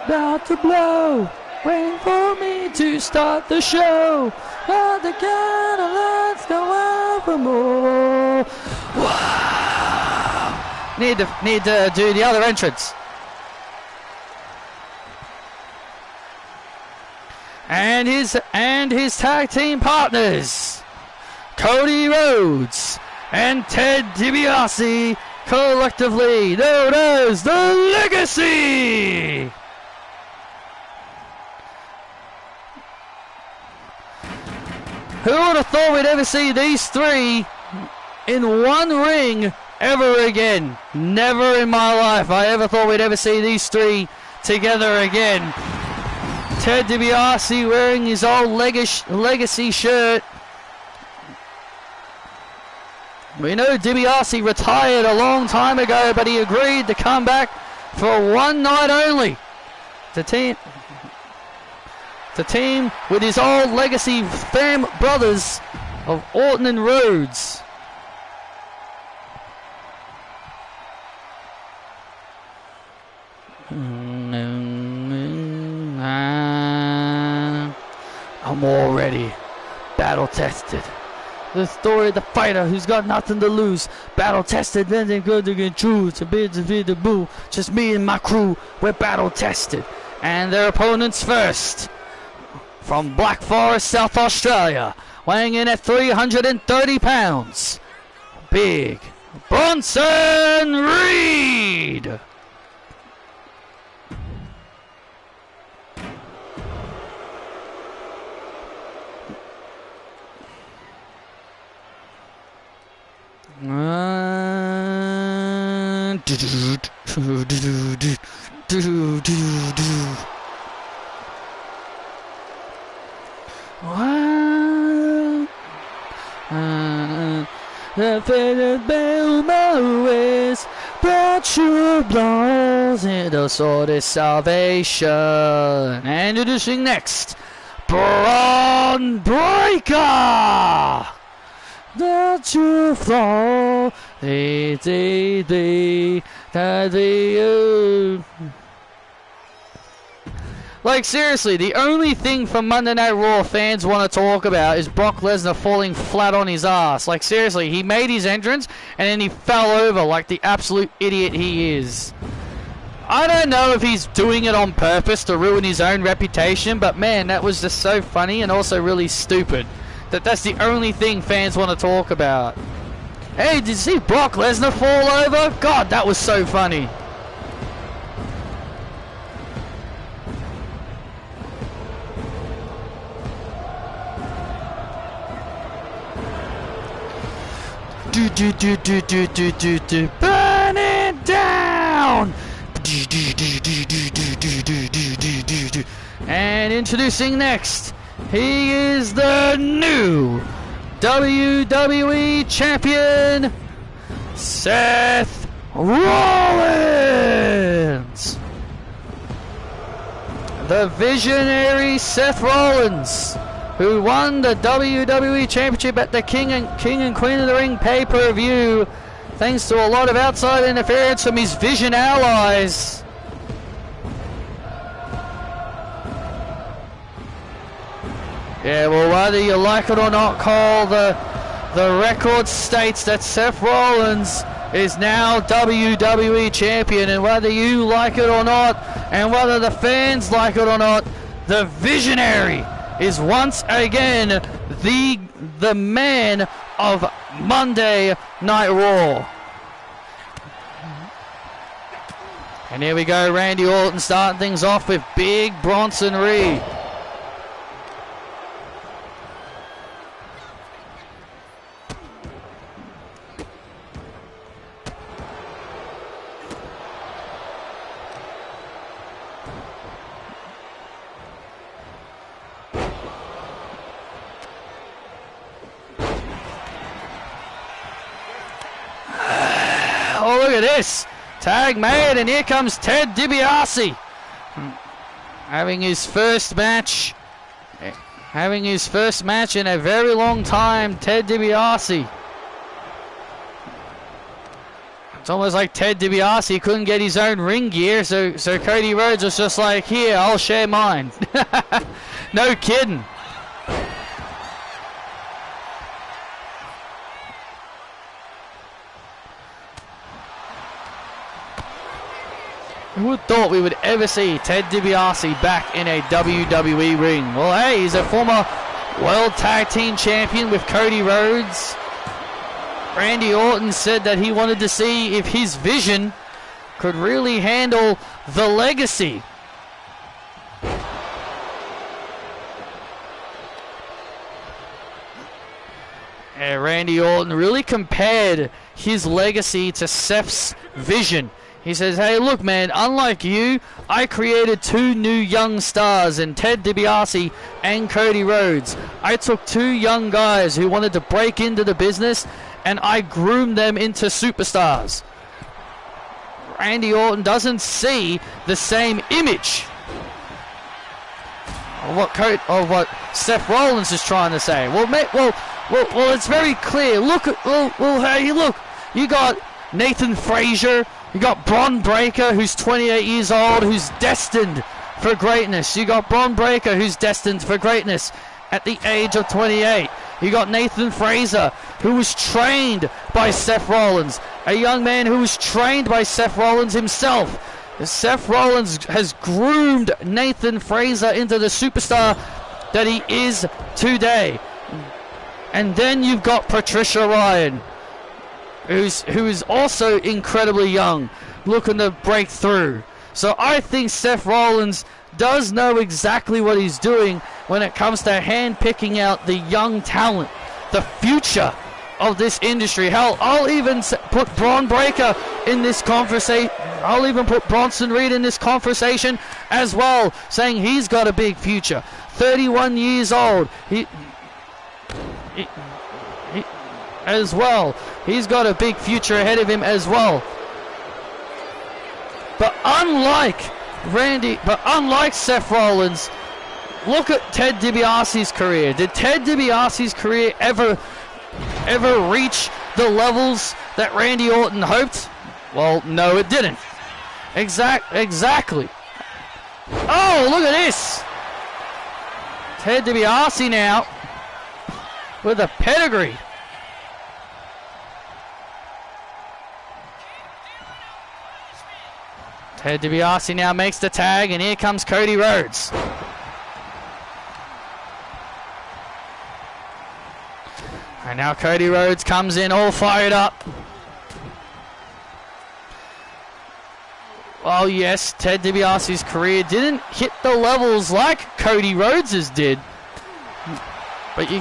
about to blow. Waiting for me to start the show. Let the candlelights go out for more. Wow. Need to do the other entrance. And his tag team partners, Cody Rhodes and Ted DiBiase, collectively known as the Legacy. Who would have thought we'd ever see these three in one ring ever again? Never in my life I ever thought we'd ever see these three together again. Ted DiBiase wearing his old Legacy shirt. We know DiBiase retired a long time ago, but he agreed to come back for one night only. The team with his old Legacy fam brothers of Orton and Rhodes. I'm already battle tested. The story of the fighter who's got nothing to lose. Battle tested, then they're good to get true. To be the boo. Just me and my crew, we're battle tested. And their opponents first. From Black Forest, South Australia. Weighing in at 330 pounds. Big Bronson Reed. The faded Belmo is brought your blows in the sword of salvation. And introducing next, Braun Breaker. That you fall, Like seriously, the only thing from Monday Night Raw fans want to talk about is Brock Lesnar falling flat on his ass. Like seriously, he made his entrance and then he fell over like the absolute idiot he is. I don't know if he's doing it on purpose to ruin his own reputation, but man, that was just so funny and also really stupid. That's the only thing fans want to talk about. Hey, did you see Brock Lesnar fall over? God, that was so funny. Burn it down! And introducing next, he is the new WWE Champion, Seth Rollins. the visionary Seth Rollins, who won the WWE Championship at the King and Queen of the Ring pay-per-view, thanks to a lot of outside interference from his Vision allies. Yeah, well, whether you like it or not, Cole, the record states that Seth Rollins is now WWE Champion, and whether you like it or not, and whether the fans like it or not, the Visionary is once again the man of Monday Night Raw. And here we go, Randy Orton starting things off with Big Bronson Reed. Oh, look at this. Tag made, and here comes Ted DiBiase. Having his first match in a very long time, Ted DiBiase. It's almost like Ted DiBiase couldn't get his own ring gear, so Cody Rhodes was just like, here, I'll share mine. No kidding. Who would thought we would ever see Ted DiBiase back in a WWE ring? Well, hey, he's a former World Tag Team Champion with Cody Rhodes. Randy Orton said that he wanted to see if his vision could really handle the legacy. And Randy Orton really compared his legacy to Seth's vision. He says, hey, look, man, unlike you, I created two new young stars in Ted DiBiase and Cody Rhodes. I took two young guys who wanted to break into the business, and I groomed them into superstars. Randy Orton doesn't see the same image of what Seth Rollins is trying to say. Well, it's very clear. Look at, hey, look, you got Nathan Frazier. You got Bron Breakker, who's 28 years old, who's destined for greatness. You got Bron Breakker, who's destined for greatness at the age of 28. You got Nathan Frazier, who was trained by Seth Rollins, a young man who was trained by Seth Rollins himself. Seth Rollins has groomed Nathan Frazier into the superstar that he is today. And then you've got Patricia Ryan, who is also incredibly young, looking to break through. So I think Seth Rollins does know exactly what he's doing when it comes to hand-picking out the young talent, the future of this industry. Hell, I'll even put Bron Breakker in this conversation. I'll even put Bronson Reed in this conversation as well, saying he's got a big future. 31 years old. As well. He's got a big future ahead of him as well. But unlike Seth Rollins, look at Ted DiBiase's career. Did Ted DiBiase's career ever reach the levels that Randy Orton hoped? Well, no, it didn't. Exactly. Oh, look at this. Ted DiBiase now with a pedigree. Ted DiBiase now makes the tag, and here comes Cody Rhodes. And now Cody Rhodes comes in all fired up. Well, yes, Ted DiBiase's career didn't hit the levels like Cody Rhodes's did. But you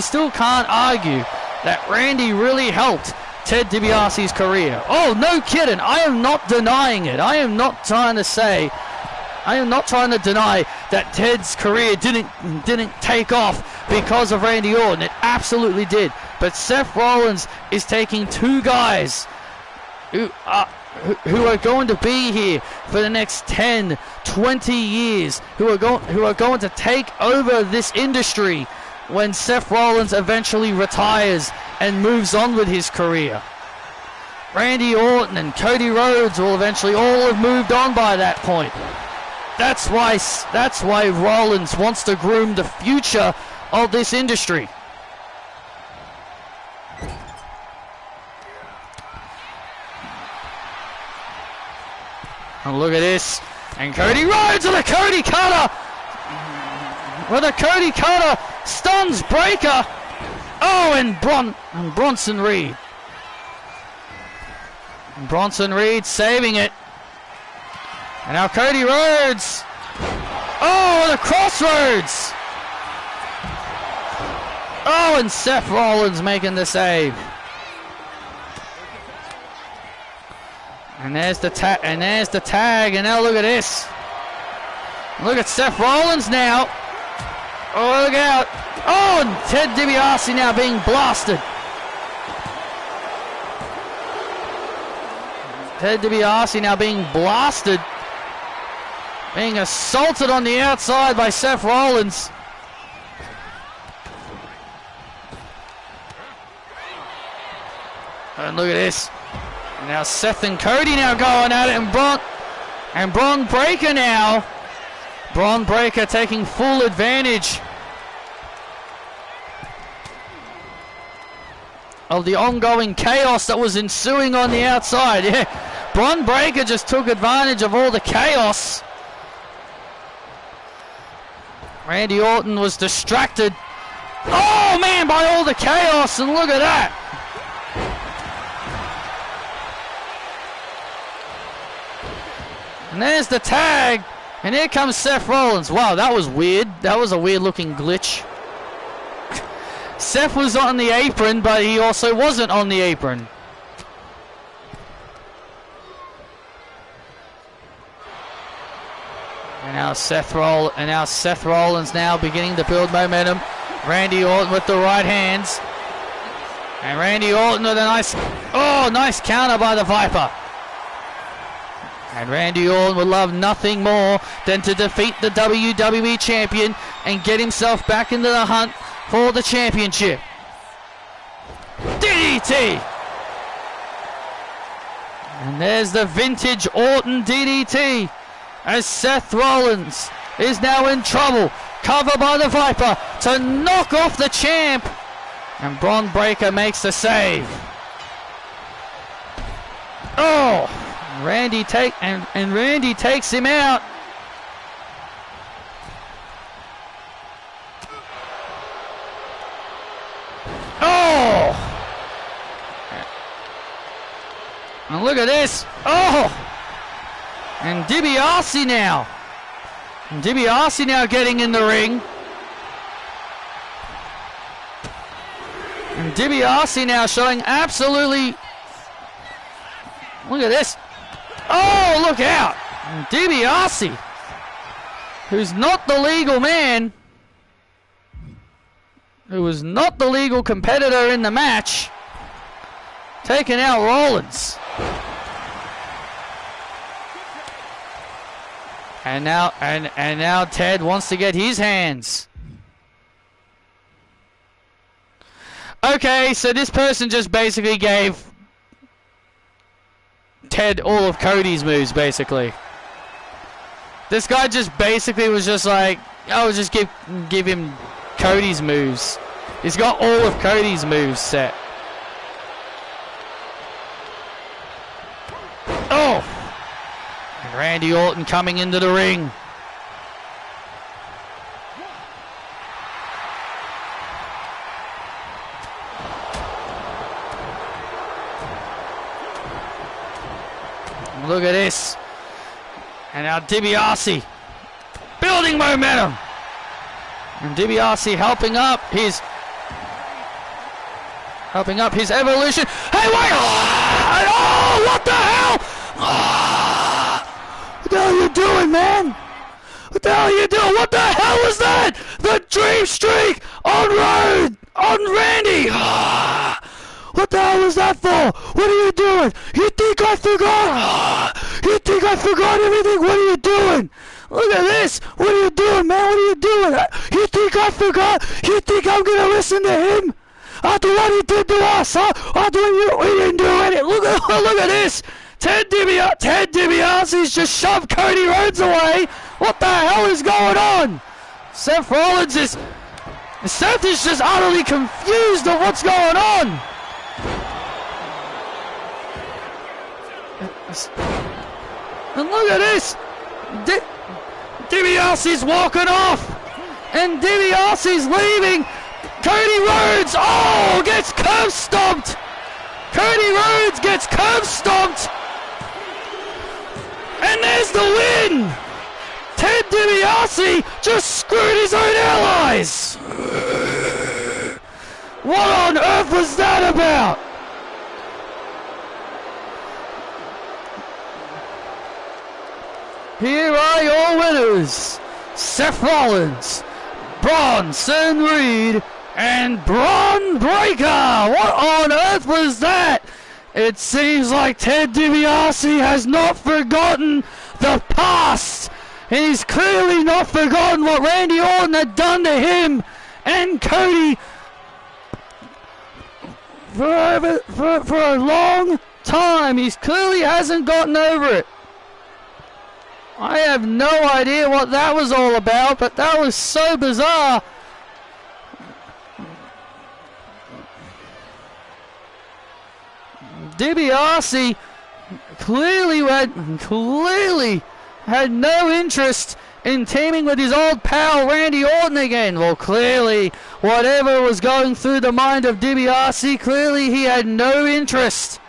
still can't argue that Randy really helped Ted DiBiase's career. Oh, no kidding. I am not denying it. I am not trying to deny that Ted's career didn't take off because of Randy Orton. It absolutely did. But Seth Rollins is taking two guys who who are going to be here for the next 10, 20 years, who are going to take over this industry when Seth Rollins eventually retires and moves on with his career. Randy Orton and Cody Rhodes will eventually all have moved on by that point. That's why Rollins wants to groom the future of this industry. And look at this. And Cody Rhodes with a Cody Cutter. With a Cody Cutter. Stuns breaker. Oh, and Bronson Reed. And Bronson Reed saving it. And now Cody Rhodes. Oh, the crossroads. Oh, and Seth Rollins making the save. And there's the tag, and now look at this. Look at Seth Rollins now. Oh, look out. Oh, and Ted DiBiase now being blasted. Ted DiBiase now being blasted. Being assaulted on the outside by Seth Rollins. And look at this. And now Seth and Cody now going at it, and Bron Breakker now. Bron Breakker taking full advantage of the ongoing chaos that was ensuing on the outside. Yeah, Bron Breakker just took advantage of all the chaos. Randy Orton was distracted. Oh man, by all the chaos, and look at that. And there's the tag. And here comes Seth Rollins. Wow, that was weird. That was a weird looking glitch. Seth was on the apron, but he also wasn't on the apron. And now Seth Rollins now beginning to build momentum. Randy Orton with the right hands. And Randy Orton with a nice counter by the Viper. And Randy Orton would love nothing more than to defeat the WWE Champion and get himself back into the hunt for the championship. DDT! And there's the vintage Orton DDT as Seth Rollins is now in trouble. Cover by the Viper to knock off the champ. And Bron Breakker makes the save. Oh! Randy takes him out. Oh! And look at this. Oh! And DiBiase now. And DiBiase now getting in the ring. And DiBiase now showing absolutely. Look at this. Oh, look out! And DiBiase, who's not the legal man, who was not the legal competitor in the match, taking out Rollins. And now Ted wants to get his hands. Okay, so this person just basically gave Ted all of Cody's moves, basically. This guy just basically was just like, oh, just give him Cody's moves. He's got all of Cody's moves set. Oh! And Randy Orton coming into the ring. Look at this. And now DiBiase building momentum. And DiBiase helping up his evolution. Hey, wait! Oh, what the hell? What the hell are you doing, man? What the hell are you doing? What the hell was that? The dream streak on Randy. What the hell was that for? What are you doing? You think I forgot? You think I forgot everything? What are you doing? Look at this. What are you doing, man? What are you doing? You think I forgot? You think I'm going to listen to him? After what he did to us, huh? After we didn't do anything. Look at this. Ted DiBiase's just shoved Cody Rhodes away. What the hell is going on? Seth is just utterly confused of what's going on. And look at this. DiBiase's walking off. And DiBiase's leaving. Cody Rhodes, gets curb stomped. Cody Rhodes gets curb stomped. And there's the win. Ted DiBiase just screwed his own allies. What on earth was that about? Here are your winners. Seth Rollins, Bronson Reed, and Braun Breaker. What on earth was that? It seems like Ted DiBiase has not forgotten the past. And he's clearly not forgotten what Randy Orton had done to him and Cody for a long time. He clearly hasn't gotten over it. I have no idea what that was all about, but that was so bizarre. DiBiase clearly had no interest in teaming with his old pal Randy Orton again. Well, clearly, whatever was going through the mind of DiBiase, clearly he had no interest.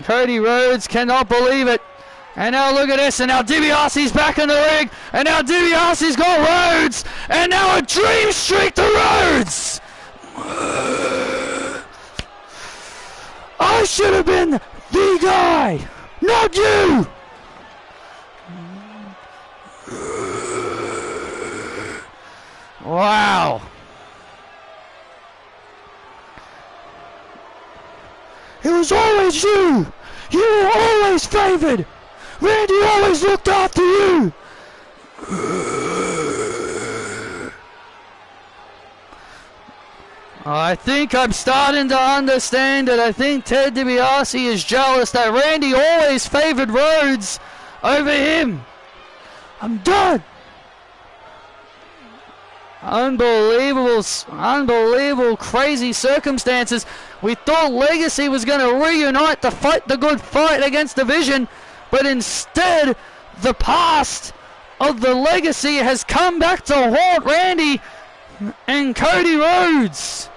Cody Rhodes cannot believe it. And now look at this, and now DiBiase's back in the ring, and now DiBiase's got Rhodes, and now a dream streak to Rhodes! I should have been the guy, not you! Wow. It was always you! You were always favored! Randy always looked after you! I think I'm starting to understand it. I think Ted DiBiase is jealous that Randy always favored Rhodes over him. I'm done. Unbelievable, crazy circumstances. We thought Legacy was going to reunite to fight the good fight against Division, but instead, the past of the Legacy has come back to haunt Randy and Cody Rhodes.